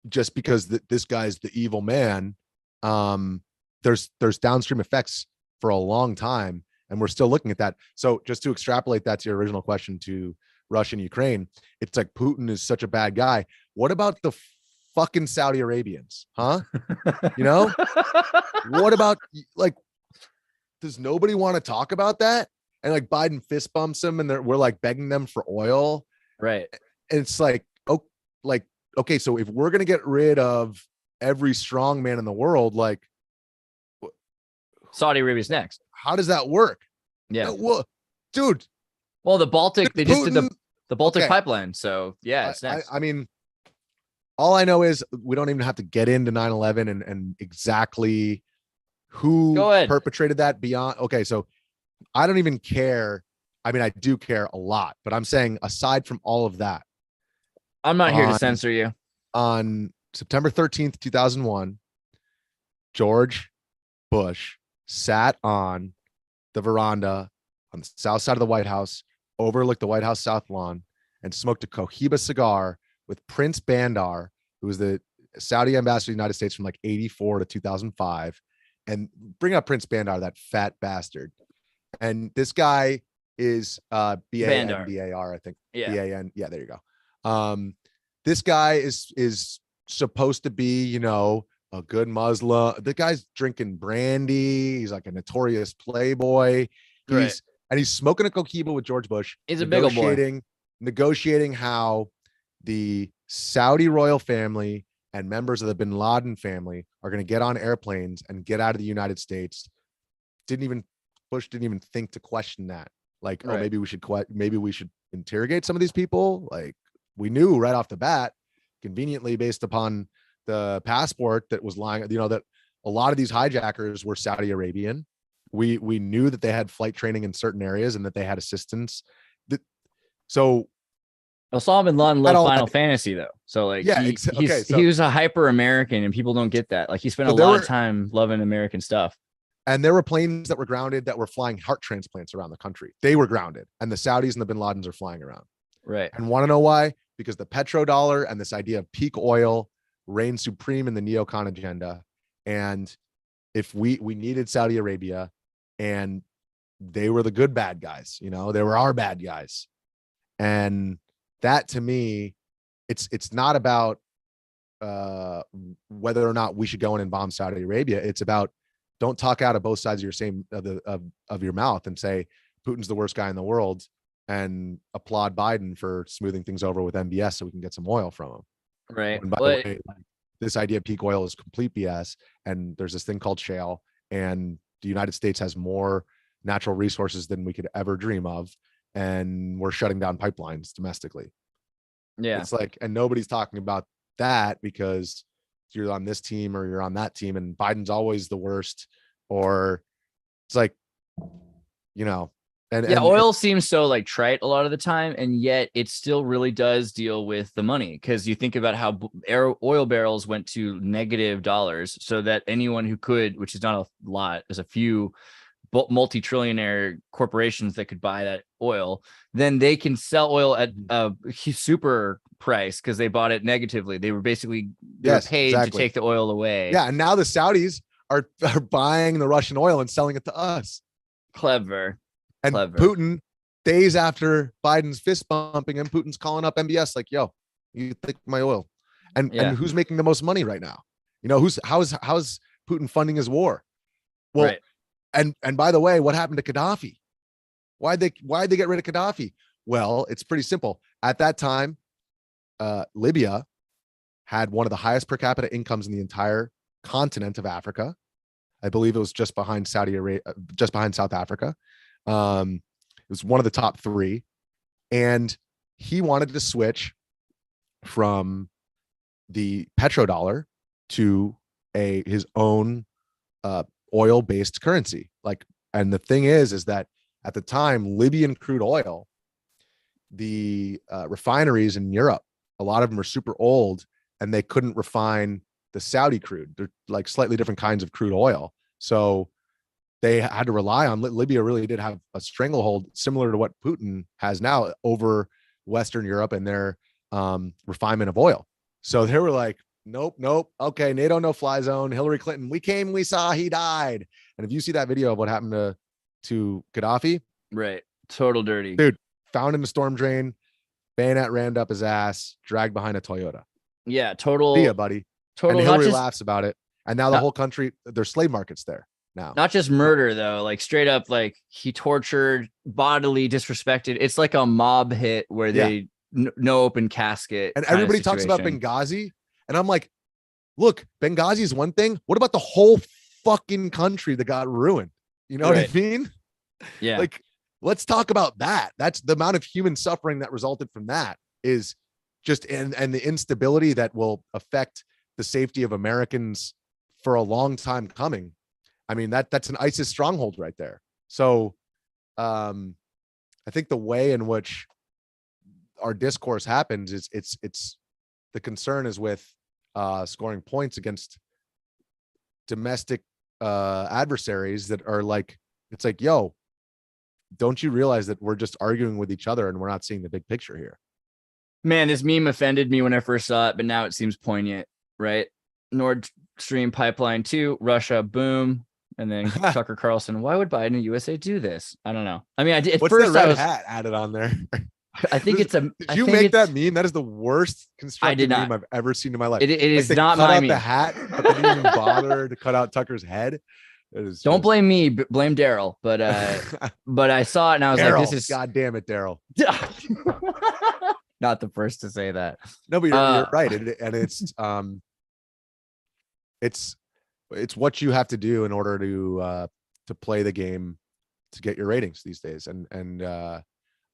just because this guy's the evil man, there's downstream effects for a long time. And we're still looking at that. So just to extrapolate that to your original question to Russia and Ukraine, it's like Putin is such a bad guy. What about the fucking Saudi Arabians, huh? You know, what about, like, does nobody want to talk about that? And like Biden fist bumps them and we're like begging them for oil. Right. And it's like, okay, so if we're going to get rid of every strong man in the world, like Saudi Arabia's next. How does that work? Yeah. Well, dude. Well, the Baltic, they just did the Baltic pipeline. So yeah, it's next. I mean, all I know is we don't even have to get into 9/11 and exactly who perpetrated that beyond. Okay, so I don't even care. I mean, I do care a lot, but I'm saying aside from all of that, I'm not here to censor you. On September 13th, 2001, George Bush sat on the veranda on the south side of the White House, overlooked the White House South Lawn, and smoked a Cohiba cigar with Prince Bandar, who was the Saudi ambassador to the United States from like 84 to 2005. And bring up Prince Bandar, that fat bastard. And this guy is B-A-N-D-A-R, I think. Yeah. B-A-N. Yeah, there you go. This guy is supposed to be, you know, a good Muslim. The guy's drinking brandy. He's like a notorious playboy. He's smoking a Cohiba with George Bush. He's a big old boy. Negotiating how the Saudi royal family and members of the Bin Laden family are going to get on airplanes and get out of the United States. Bush didn't even think to question that. Like, oh, maybe we should interrogate some of these people. Like, we knew right off the bat, conveniently based upon the passport that was lying, you know, that a lot of these hijackers were Saudi Arabian. We knew that they had flight training in certain areas and that they had assistance. So Osama bin Laden loved Final Fantasy though. So like, he was a hyper American and people don't get that. Like he spent a lot of time loving American stuff. And there were planes that were grounded that were flying heart transplants around the country. They were grounded and the Saudis and the Bin Ladens are flying around. Right. And want to know why? Because the petrodollar and this idea of peak oil reigned supreme in the neocon agenda. And if we needed Saudi Arabia and they were the good bad guys, you know, they were our bad guys. And that to me, it's not about whether or not we should go in and bomb Saudi Arabia. It's about don't talk out of both sides of your mouth and say Putin's the worst guy in the world and applaud Biden for smoothing things over with MBS so we can get some oil from him. Right. And by the way, this idea of peak oil is complete BS. And there's this thing called shale, and the United States has more natural resources than we could ever dream of. And we're shutting down pipelines domestically. Yeah. It's like, and nobody's talking about that because you're on this team or you're on that team. And Biden's always the worst or it's like, and oil seems so like trite a lot of the time, and yet it still really does deal with the money, because you think about how oil barrels went to $- so that anyone who could, which is not a lot, there's a few multi-trillionaire corporations that could buy that oil, then they can sell oil at a super price because they bought it negatively. They were basically paid to take the oil away. Yeah, and now the Saudis are buying the Russian oil and selling it to us. Clever. Putin, days after Biden's fist bumping him, Putin's calling up MBS like, "Yo, you take my oil," and who's making the most money right now? How's Putin funding his war? Well, right. And by the way, what happened to Gaddafi? Why'd they get rid of Gaddafi? Well, it's pretty simple. At that time, Libya had one of the highest per capita incomes in the entire continent of Africa. I believe it was just behind Saudi Arabia, just behind South Africa. It was one of the top 3, and he wanted to switch from the petrodollar to his own oil-based currency. And the thing is that at the time, Libyan crude oil, the refineries in Europe, a lot of them are super old, and they couldn't refine the Saudi crude. They're like slightly different kinds of crude oil, so they had to rely on Libya. Really did have a stranglehold similar to what Putin has now over Western Europe and their refinement of oil. So they were like, nope. Okay, NATO no-fly zone. Hillary Clinton, we came, we saw, he died. And if you see that video of what happened to Gaddafi, right, total dirty dude, found in a storm drain, bayonet rammed up his ass, dragged behind a Toyota. Yeah, total. See ya, buddy. Total. And Hillary laughs about it. And now the whole country, there's slave markets there now. Not just murder though, like straight up, like he tortured, bodily disrespected. It's like a mob hit where they no open casket. And everybody talks about Benghazi, and I'm like, look, Benghazi is one thing. What about the whole fucking country that got ruined? You know what I mean? Yeah. Like, let's talk about that. That's the amount of human suffering that resulted from that is just, and the instability that will affect the safety of Americans for a long time coming. I mean, that's an ISIS stronghold right there. So I think the way in which our discourse happens is it's the concern is with scoring points against domestic adversaries that are like, it's like, yo, don't you realize that we're just arguing with each other and we're not seeing the big picture here? Man, this meme offended me when I first saw it, but now it seems poignant, right? Nord Stream pipeline 2, Russia, boom. And then Tucker Carlson, why would Biden and USA do this? I don't know. I mean, at What's first the red I was hat added on there. I think it's a. Did you make that meme? That is the worst constructed meme I've ever seen in my life. It is like not cut my out meme. The hat, but they didn't even bother to cut out Tucker's head. Don't blame me, blame Daryl. But I saw it and I was Daryl, like, "This is God damn it, Daryl." Not the first to say that. No, but you're right, and it's what you have to do in order to play the game to get your ratings these days, and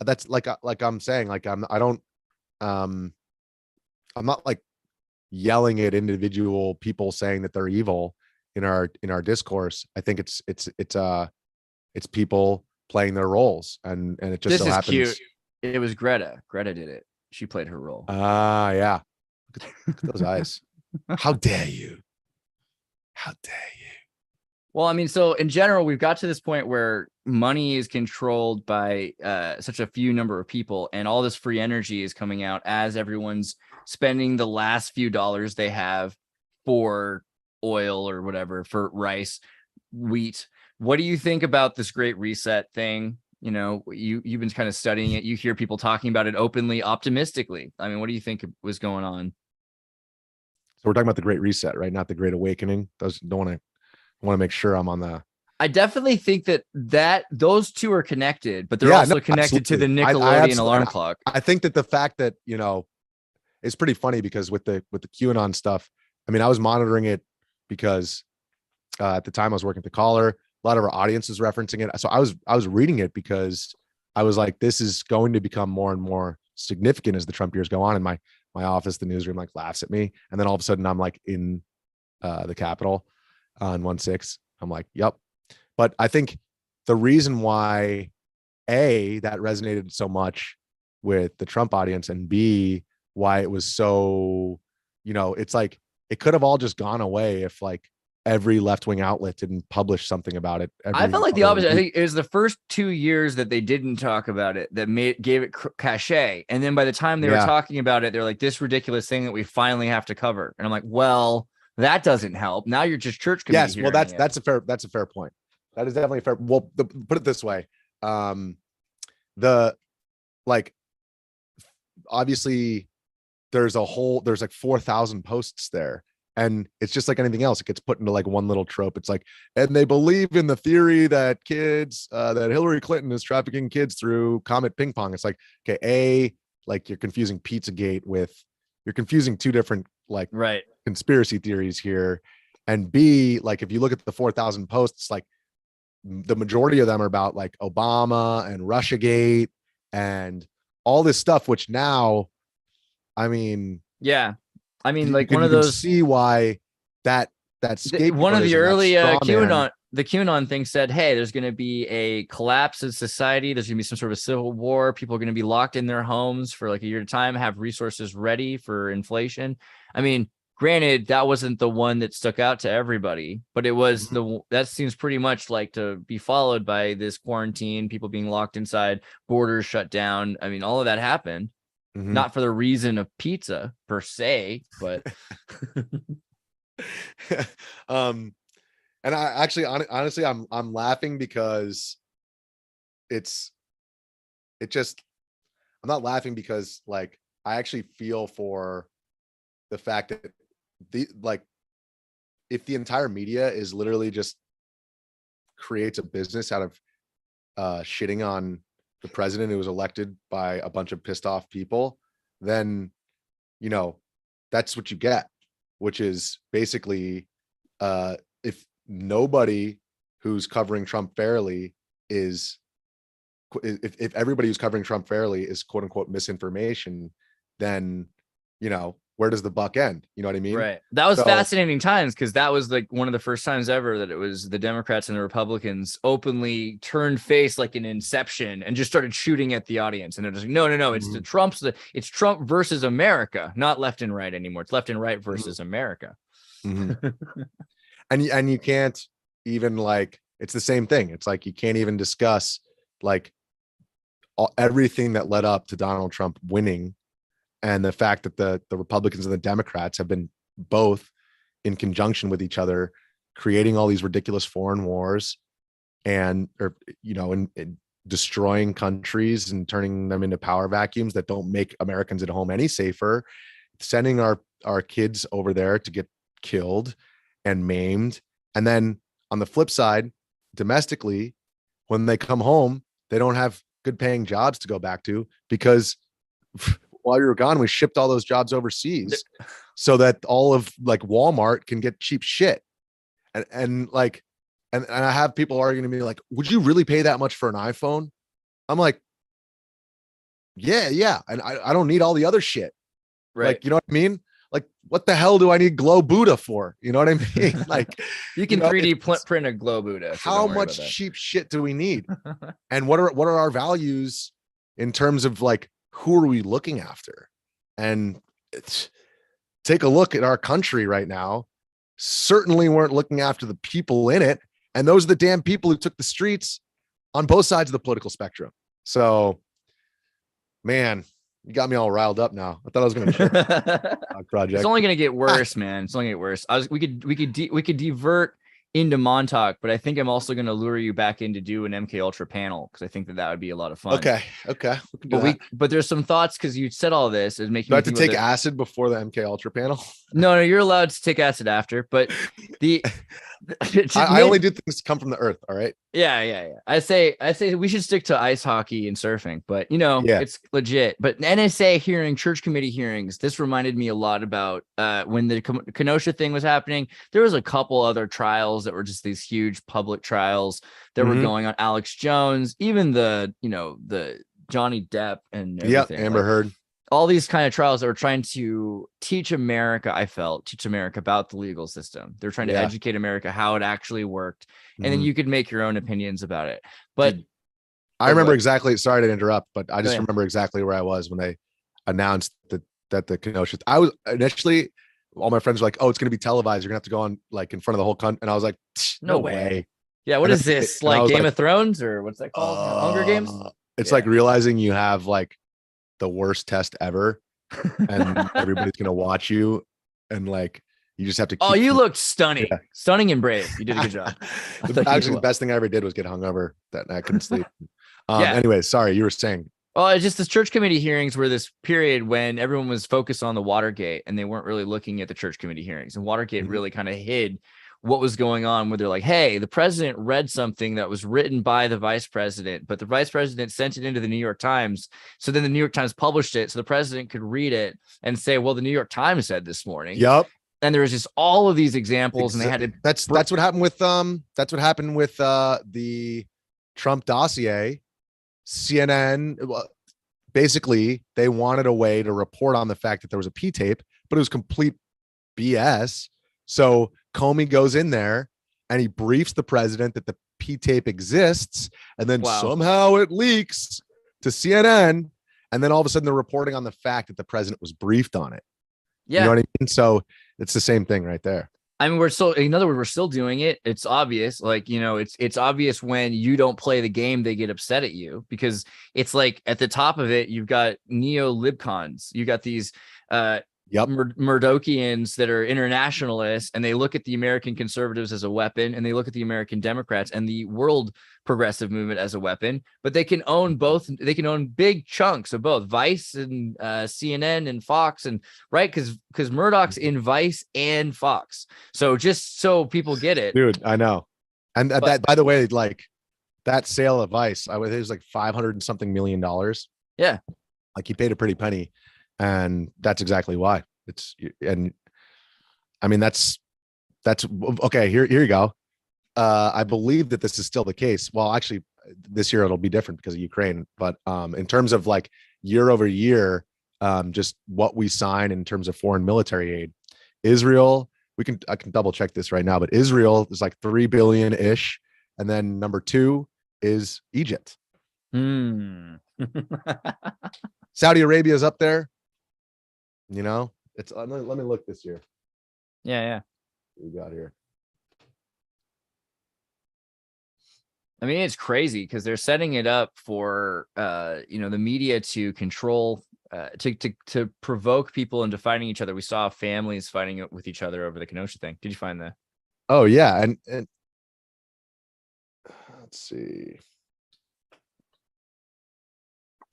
that's like I'm saying, like I'm not like yelling at individual people saying that they're evil in our discourse. I think it's people playing their roles, and it just this so is happens. cute. It was Greta. Greta did it. She played her role. Yeah. Look at those eyes. How dare you? How dare you? Well, I mean, so in general, we've got to this point where money is controlled by such a few number of people, and all this free energy is coming out as everyone's spending the last few dollars they have for oil or whatever, for rice, wheat. What do you think about this Great Reset thing? You know, you've been kind of studying it. You hear people talking about it openly, optimistically. I mean, what do you think was going on? So we're talking about the Great Reset, right? Not the Great Awakening. Those don't want to make sure I'm on the. I definitely think that those two are connected, but they're also connected to the Nickelodeon alarm clock. I think that the fact that, you know, it's pretty funny because with the QAnon stuff, I mean, I was monitoring it because at the time I was working at the Caller. A lot of our audience was referencing it. So I was reading it because I was like, this is going to become more and more significant as the Trump years go on. And my office, the newsroom, like laughs at me. And then all of a sudden I'm like in the Capitol on 1-6 I'm like, yep. But I think the reason why that resonated so much with the Trump audience, and B, why it was so, it's like it could have all just gone away if like every left-wing outlet didn't publish something about it. I felt like the other opposite. I week. think it was the first 2 years that they didn't talk about it that gave it cachet. And then by the time they were talking about it, they're like, this ridiculous thing that we finally have to cover. And I'm like, well, that doesn't help. Now you're just church committee. Yes, well, that's a fair point. That is definitely a fair. Well, put it this way. Obviously there's like 4,000 posts there, and it's just like anything else. It gets put into like one little trope. It's like, and they believe in the theory that kids, that Hillary Clinton is trafficking kids through Comet Ping Pong. It's like, okay, like you're confusing Pizzagate you're confusing two different like conspiracy theories here. And B, like if you look at the 4,000 posts, like the majority of them are about like Obama and Russiagate and all this stuff, which now, I mean, like one of those, see why that one of the early the QAnon thing said, hey, there's going to be a collapse of society. There's going to be some sort of civil war. People are going to be locked in their homes for like a year at a time, have resources ready for inflation. I mean, granted, that wasn't the one that stuck out to everybody, but it was that seems pretty much like to be followed by this quarantine, people being locked inside, borders shut down. I mean, all of that happened, not for the reason of pizza per se, but. And I actually, honestly, I'm laughing because I'm not laughing because like, I actually feel for the fact that if the entire media is literally just creates a business out of shitting on the president who was elected by a bunch of pissed off people, then that's what you get, which is basically if nobody who's covering Trump fairly if everybody who's covering Trump fairly is quote unquote misinformation, then where does the buck end? You know what I mean? Right. That was fascinating times, because that was like one of the first times ever that it was the Democrats and the Republicans openly turned face like an Inception and just started shooting at the audience. And they're just like, no, it's it's Trump versus America, not left and right anymore. It's left and right versus America. And you can't even like, it's the same thing. It's like you can't even discuss like everything that led up to Donald Trump winning, and the fact that the Republicans and the Democrats have been both in conjunction with each other, creating all these ridiculous foreign wars and destroying countries and turning them into power vacuums that don't make Americans at home any safer, sending our kids over there to get killed and maimed. And then on the flip side, domestically, when they come home, they don't have good paying jobs to go back to, because while you were gone, we shipped all those jobs overseas so that all of like Walmart can get cheap shit. And I have people arguing to me like, would you really pay that much for an iPhone? I'm like, yeah. And I don't need all the other shit. Right. Like, you know what I mean? Like, what the hell do I need Glow Buddha for? You know what I mean? Like, you can 3D print a Glow Buddha. So how much cheap shit do we need? And what are our values in terms of like, who are we looking after? And take a look at our country right now. Certainly weren't looking after the people in it. And those are the damn people who took the streets on both sides of the political spectrum. So, man, you got me all riled up now. I thought I was going to project. It's only going to get worse, man. It's only going to get worse. We could divert into Montauk, but I think I'm also going to lure you back in to do an MK Ultra panel, because I think that would be a lot of fun. Okay. But there's some thoughts, because you said all this is making. Do I have to take acid before the MK Ultra panel? No, you're allowed to take acid after. But I only do things come from the earth. All right. Yeah. I say we should stick to ice hockey and surfing, but it's legit. But NSA church committee hearings, this reminded me a lot about when the Kenosha thing was happening. There was a couple other trials that were just these huge public trials that were going on. Alex Jones, even the Johnny Depp and everything. Amber Heard. all these kind of trials that were trying to teach America about the legal system. They're trying to educate America how it actually worked. And then you could make your own opinions about it. But I remember exactly, sorry to interrupt, but I just remember exactly where I was when they announced that the Kenosha, I was initially, all my friends were like, oh, it's going to be televised. You're gonna have to go on like in front of the whole country. And I was like, no way. Yeah. What is this? Like Game of Thrones or what's that called? Hunger Games? It's like realizing you have like the worst test ever and everybody's going to watch you. And like, you just have to. Oh, you looked stunning, stunning and brave. You did a good job. Actually, the best thing I ever did was get hungover that night. I couldn't sleep. Anyways, sorry, you were saying. Oh, it's just the church committee hearings were this period when everyone was focused on the Watergate and they weren't really looking at the church committee hearings. And Watergate really kind of hid what was going on, where they're like, hey, the president read something that was written by the vice president, but the vice president sent it into the New York Times. So then the New York Times published it so the president could read it and say, well, the New York Times said this morning. Yep. And there was just all of these examples, and they had to. That's what happened with the Trump dossier. CNN, basically, they wanted a way to report on the fact that there was a P tape, but it was complete BS. So Comey goes in there and he briefs the president that the P tape exists, and then somehow it leaks to CNN, and then all of a sudden they're reporting on the fact that the president was briefed on it. Yeah, you know what I mean? So it's the same thing right there. I mean, in other words, we're still doing it. It's obvious. Like, it's obvious when you don't play the game, they get upset at you, because it's like at the top of it, you've got neo-libcons. You got these Murdochians that are internationalists, and they look at the American conservatives as a weapon, and they look at the American Democrats and the world progressive movement as a weapon, but they can own both. They can own big chunks of both Vice and CNN and Fox, and right. Cause Murdoch's in Vice and Fox. So just so people get it, dude, I know. And that, by the way, like that sale of Vice, it was like $500 and something million. Yeah. Like he paid a pretty penny. And that's exactly why and I mean, that's okay. Here you go. I believe that this is still the case. Well, actually this year it'll be different because of Ukraine, but in terms of like year over year, just what we sign in terms of foreign military aid, Israel, I can double check this right now, but Israel is like 3 billion ish. And then number 2 is Egypt. Saudi Arabia is up there. It's let me look this year. Yeah. What we got here. I mean, it's crazy because they're setting it up for the media to control, to provoke people into fighting each other. We saw families fighting with each other over the Kenosha thing. Did you find that? Oh yeah, and let's see.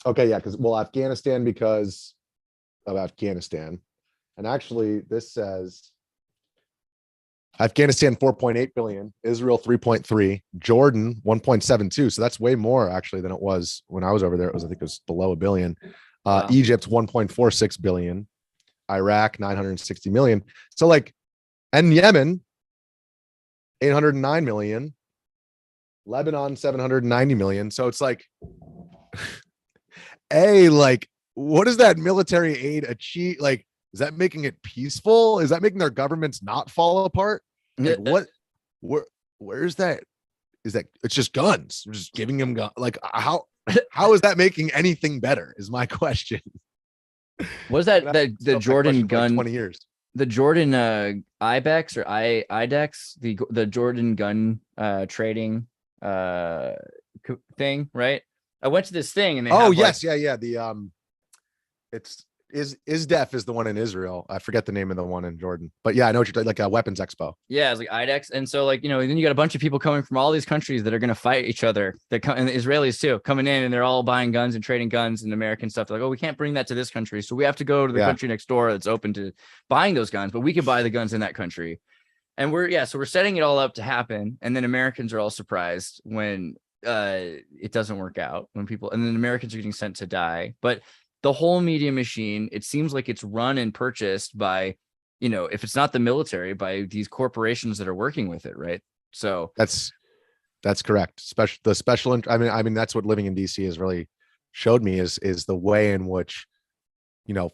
Okay, yeah, because of Afghanistan. And actually this says Afghanistan 4.8 billion, Israel 3.3, Jordan 1.72. So that's way more actually than it was when I was over there. I think it was below $1 billion. Egypt 1.46 billion, Iraq 960 million. So like, and Yemen 809 million, Lebanon 790 million. So it's like what does that military aid achieve? Like, is that making it peaceful? Is that making their governments not fall apart? Like, where's that? Is that it's just guns? We're just giving them guns. Like, how is that making anything better? Is my question. Was that the Jordan gun? 20 years. The Jordan IBEX or IDEX, the Jordan gun trading thing, right? I went to this thing and they the it's ISDEF is the one in Israel. I forget the name of the one in Jordan, but yeah, I know what you're talking, like a weapons expo. Yeah, it's like IDEX. And so like, then you got a bunch of people coming from all these countries that are going to fight each other. And the Israelis too, coming in, and they're all buying guns and trading guns and American stuff. They're like, oh, we can't bring that to this country. So we have to go to the country next door that's open to buying those guns, but we can buy the guns in that country. And so we're setting it all up to happen. And then Americans are all surprised when it doesn't work out, and then Americans are getting sent to die. But the whole media machine, it seems like it's run and purchased by, if it's not the military, by these corporations that are working with it, right? So that's correct. I mean, that's what living in DC has really showed me is the way in which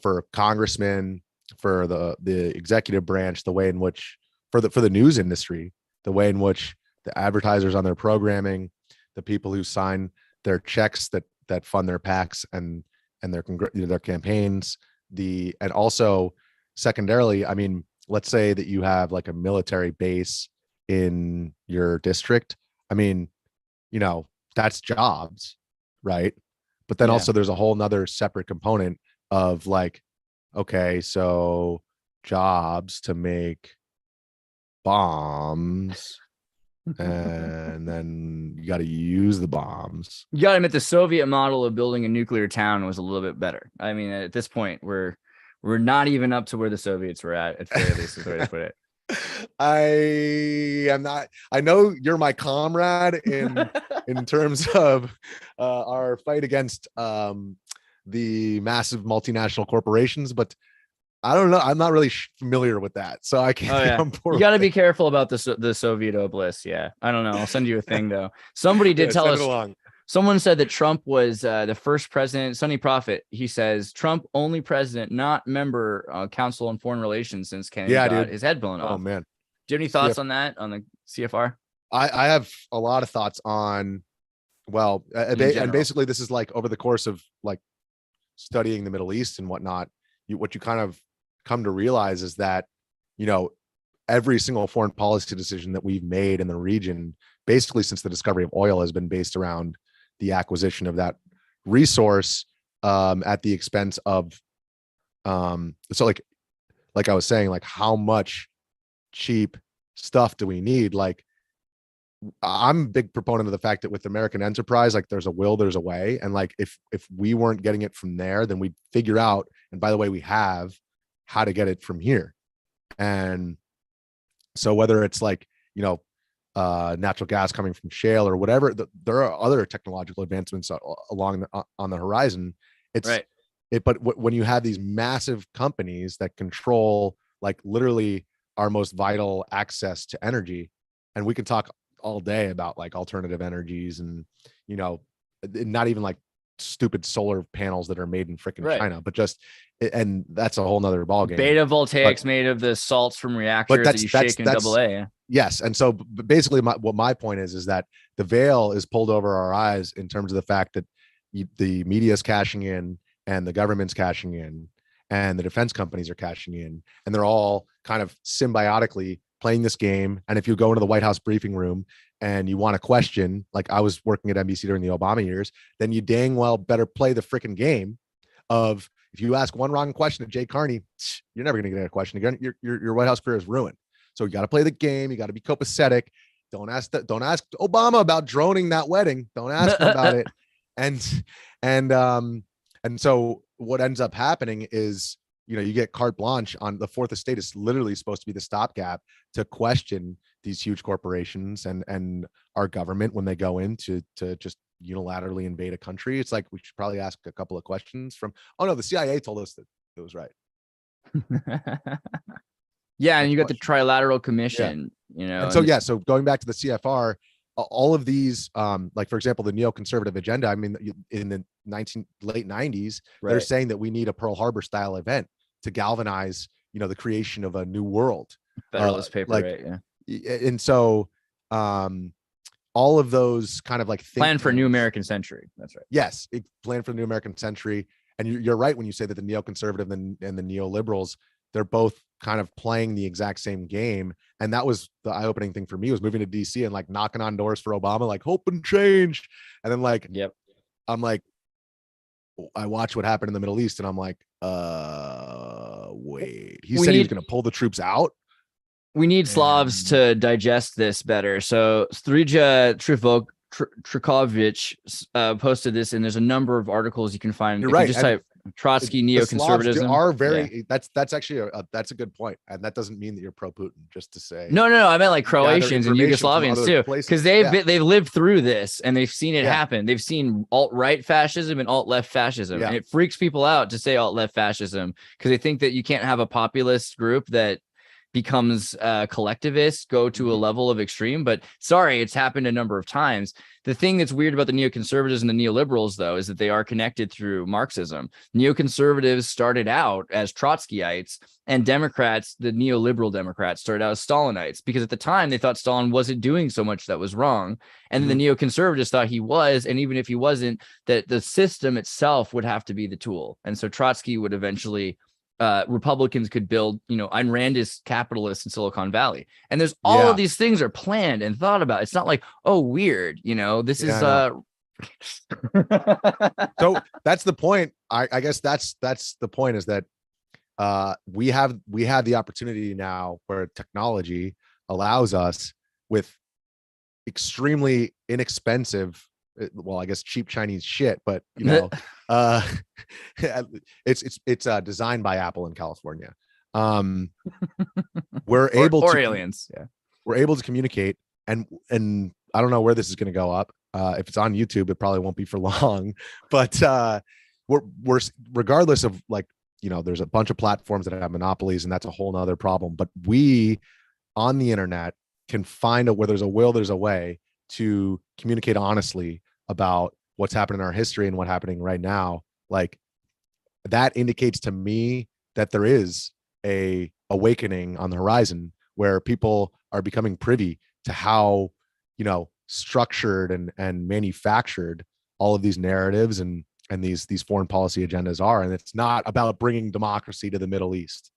for congressmen, for the executive branch, the way in which for the news industry, the way in which the advertisers on their programming, the people who sign their checks that fund their PACs and their campaigns, and also secondarily, I mean, let's say that you have like a military base in your district. I mean, that's jobs, right? But then also there's a whole nother separate component of like, okay, so jobs to make bombs, and then you got to use the bombs. You got to admit the Soviet model of building a nuclear town was a little bit better. I mean, at this point, we're not even up to where the Soviets were at fair least is the way to put it. I am not. I know you're my comrade in terms of our fight against the massive multinational corporations, but I don't know. I'm not really familiar with that, so I can't. You got to be careful about the Soviet obelisk. Yeah, I don't know. I'll send you a thing though. Somebody did tell us. Someone said that Trump was the first president. Sonny Prophet. He says Trump only president, not member Council on Foreign Relations since Kennedy got his head blown off. Oh man. Do you have any thoughts on that on the CFR? I have a lot of thoughts on. Well, and basically this is like over the course of like studying the Middle East and whatnot. What you kind of come to realize is that, every single foreign policy decision that we've made in the region, basically since the discovery of oil, has been based around the acquisition of that resource at the expense of, so like I was saying, like how much cheap stuff do we need? Like I'm a big proponent of the fact that with American enterprise, like there's a will, there's a way. And like, if we weren't getting it from there, then we'd figure out, and by the way, we have how to get it from here. And so whether it's like, natural gas coming from shale or whatever, there are other technological advancements on the horizon. It's right. But when you have these massive companies that control like literally our most vital access to energy, and we can talk all day about like alternative energies and, not even like stupid solar panels that are made in freaking China, but just, and that's a whole nother ballgame. Beta voltaics made of the salts from reactors that you shake in AA. Yes. And so basically what my point is that the veil is pulled over our eyes in terms of the fact that the media is cashing in and the government's cashing in and the defense companies are cashing in, and they're all kind of symbiotically playing this game. And if you go into the White House briefing room and you want a question, like I was working at NBC during the Obama years, then you dang well better play the freaking game of, if you ask one wrong question to Jay Carney, you're never going to get a question again. Your White House career is ruined. So you got to play the game. You got to be copacetic. Don't ask Obama about droning that wedding. Don't ask him about it. And so what ends up happening is, you get carte blanche on the fourth estate is literally supposed to be the stopgap to question these huge corporations and our government when they go in to just unilaterally invade a country. It's like, we should probably ask a couple of questions from, oh no, the CIA told us that it was right. Yeah. And you got the Trilateral Commission, And so going back to the CFR, all of these, like for example, the neoconservative agenda, I mean, in the late 90s, they're saying that we need a Pearl Harbor style event to galvanize, the creation of a new world. Federalist paper, right? Yeah. And so all of those kind of like plan for a new American century. That's right. Yes, plan for the new American century. And you're right when you say that the neoconservative and the neoliberals, they're both kind of playing the exact same game. And that was the eye-opening thing for me, was moving to DC and like knocking on doors for Obama, like hope and change. And then like, I'm like, I watch what happened in the Middle East and I'm like, wait, he said he was going to pull the troops out. We need Slavs to digest this better. So Strija Trikovich posted this, and there's a number of articles you can find. You're right. You just type Trotsky neoconservatism. Are very that's actually that's a good point, and that doesn't mean that you're pro Putin. Just to say, no, I meant like Croatians and Yugoslavians too, because they've lived through this and they've seen it happen. They've seen alt-right fascism and alt-left fascism, and it freaks people out to say alt-left fascism because they think that you can't have a populist group that becomes collectivist, go to a level of extreme. But sorry, it's happened a number of times. The thing that's weird about the neoconservatives and the neoliberals, though, is that they are connected through Marxism. Neoconservatives started out as Trotskyites, and Democrats, the neoliberal Democrats, started out as Stalinites, because at the time they thought Stalin wasn't doing so much that was wrong. And the neoconservatives thought he was. And even if he wasn't, that the system itself would have to be the tool. And so Trotsky would eventually Republicans could build, Ayn Randist capitalists in Silicon Valley. And there's all of these things are planned and thought about. It's not like, oh, weird, this is So that's the point. I guess that's the point, is that we have the opportunity now where technology allows us, with extremely inexpensive, well, I guess cheap Chinese shit, but it's designed by Apple in California. We're able to aliens. Yeah, we're able to communicate, and I don't know where this is going to go up. If it's on YouTube, it probably won't be for long. But we're regardless of, like, there's a bunch of platforms that have monopolies, and that's a whole nother problem. But we on the internet can find where there's a will, there's a way to communicate honestly about what's happening in our history and what's happening right now. Like, that indicates to me that there is a awakening on the horizon, where people are becoming privy to how, structured and manufactured all of these narratives and these foreign policy agendas are. And it's not about bringing democracy to the Middle East.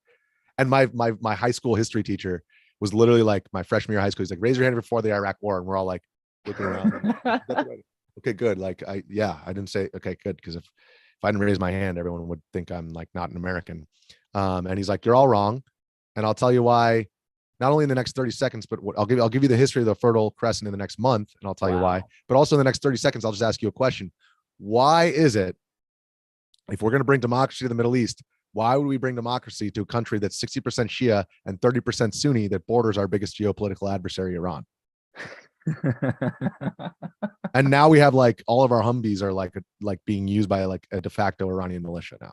And my high school history teacher was literally like, my freshman year of high school, he's like, raise your hand before the Iraq war. And we're all like looking around. Okay, good. Like, I didn't say, okay, good. Because if I didn't raise my hand, everyone would think I'm like not an American. And he's like, you're all wrong. And I'll tell you why, not only in the next 30 seconds, but I'll give you the history of the Fertile Crescent in the next month. And I'll tell you why, but also in the next 30 seconds, I'll just ask you a question. Why is it, if we're going to bring democracy to the Middle East, why would we bring democracy to a country that's 60% Shia and 30% Sunni that borders our biggest geopolitical adversary, Iran? And now we have, like, all of our Humvees are like being used by like a de facto Iranian militia now.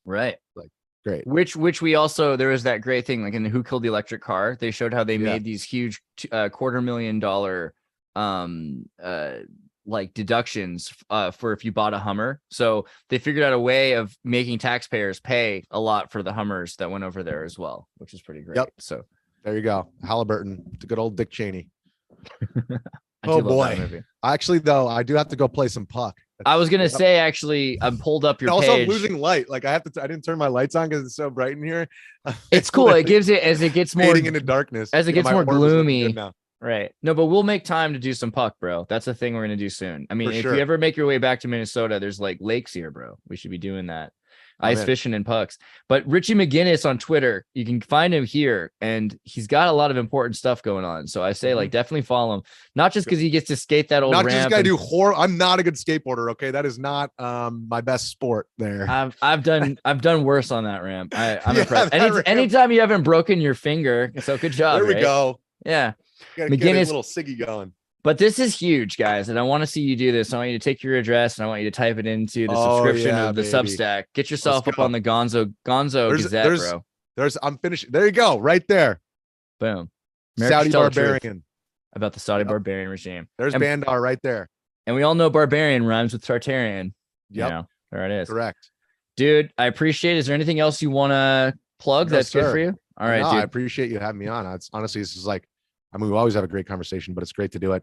Right. Like, great. Which we also, there was that great thing, like in the Who Killed the Electric Car, they showed how they made these huge $250,000 like deductions for if you bought a Hummer. So they figured out a way of making taxpayers pay a lot for the Hummers that went over there as well, which is pretty great. Yep. So there you go. Halliburton, the good old Dick Cheney. Oh boy. Actually, though, I do have to go play some puck. I was gonna say, actually, I'm pulled up your also, page. I'm losing light. Like, I didn't turn my lights on because it's so bright in here. It's cool. It gives it, as it gets more into darkness, as it gets more gloomy. Now. Right. No, but we'll make time to do some puck, bro. That's a thing we're gonna do soon. I mean, if you ever make your way back to Minnesota, there's like lakes here, bro. We should be doing that. Ice fishing and pucks. But Richie Mcginniss on Twitter, you can find him here, and he's got a lot of important stuff going on. So I say, like, definitely follow him. Not just because he gets to skate that old ramp. Not just guy do horror. I'm not a good skateboarder. Okay, that is not my best sport. There, I've done worse on that ramp. I'm impressed. Anytime you haven't broken your finger, so good job. There we go. Yeah, Mcginniss, get a little Siggy going. But this is huge, guys, and I want to see you do this. I want you to take your address, and I want you to type it into the subscription of the Substack. Get yourself up on the Gonzo Gazette, bro. I'm finishing. There you go, right there. Boom. Saudi barbarian. About the Saudi barbarian regime. There's Bandar right there. And we all know barbarian rhymes with Tartarian. Yep. There it is. Correct. Dude, I appreciate it. Is there anything else you want to plug that's good for you? All right, dude. I appreciate you having me on. It's honestly, this is like, I mean, we always have a great conversation, but it's great to do it,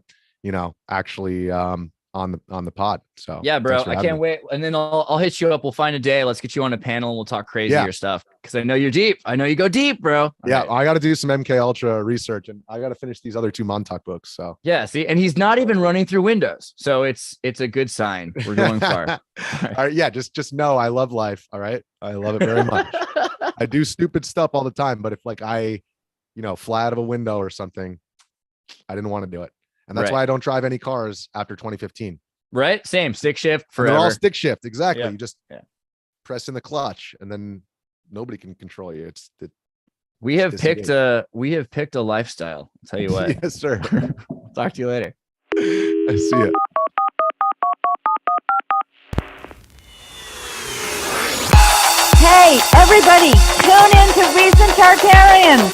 actually on the pod. So yeah, bro, I can't wait. And then I'll hit you up. We'll find a day. Let's get you on a panel and we'll talk crazier stuff. Cause I know you're deep. I know you go deep, bro. Right. I got to do some MK Ultra research, and I got to finish these other 2 Montauk books. So yeah, see, and he's not even running through Windows. So it's a good sign. We're going far. All right. Yeah. Just know I love life. All right. I love it very much. I do stupid stuff all the time, but if like I, fly out of a window or something, I didn't want to do it. And that's why I don't drive any cars after 2015. Right. Same. Stick shift forever. They're all stick shift. Exactly. Yeah. You just press in the clutch and then nobody can control you. We have picked a lifestyle. I'll tell you what. Yes, sir. Talk to you later. I see it. Hey, everybody, tune in to Recent Tartarians.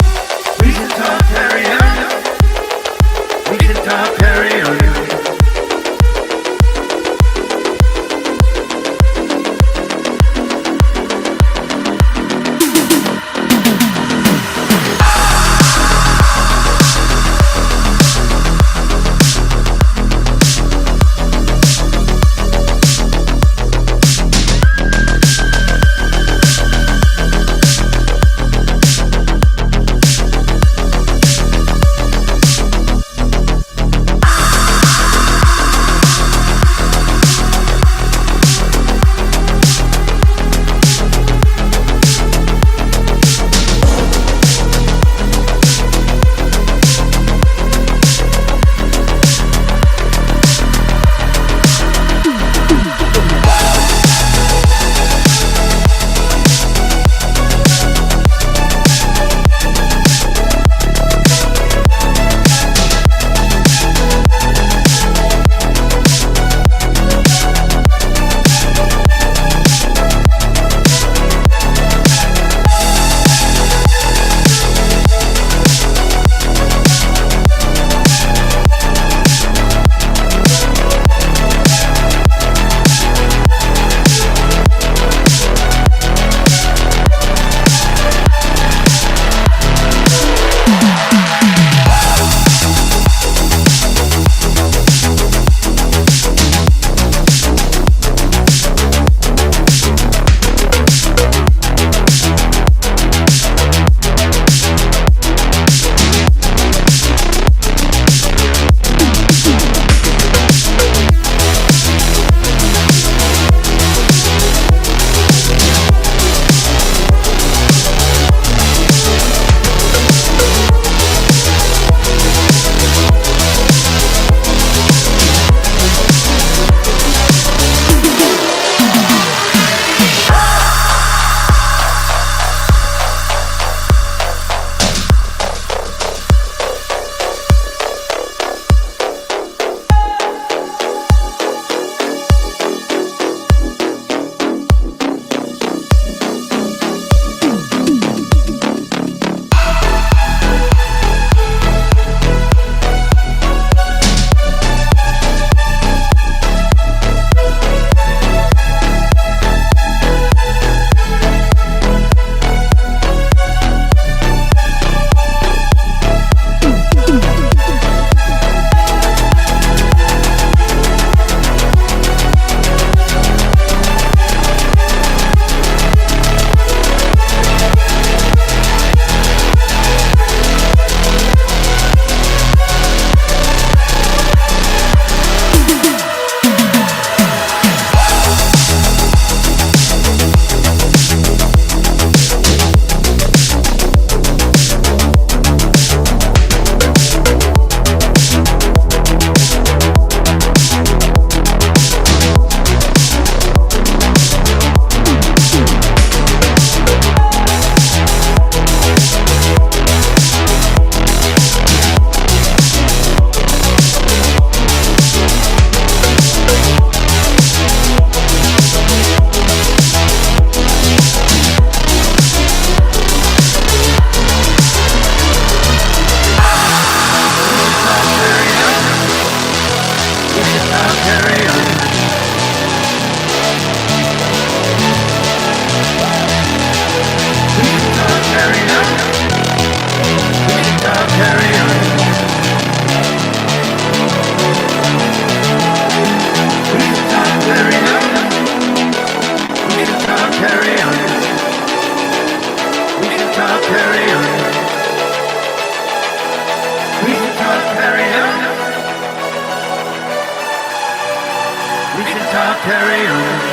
carry on.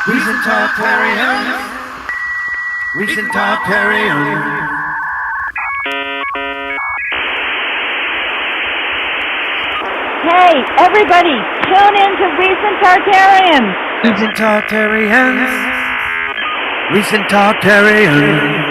We can talk, carry on. We can talk, carry on. Hey, everybody, tune in to Recent Tartarians. Recent Tartarians. Recent Tartarians.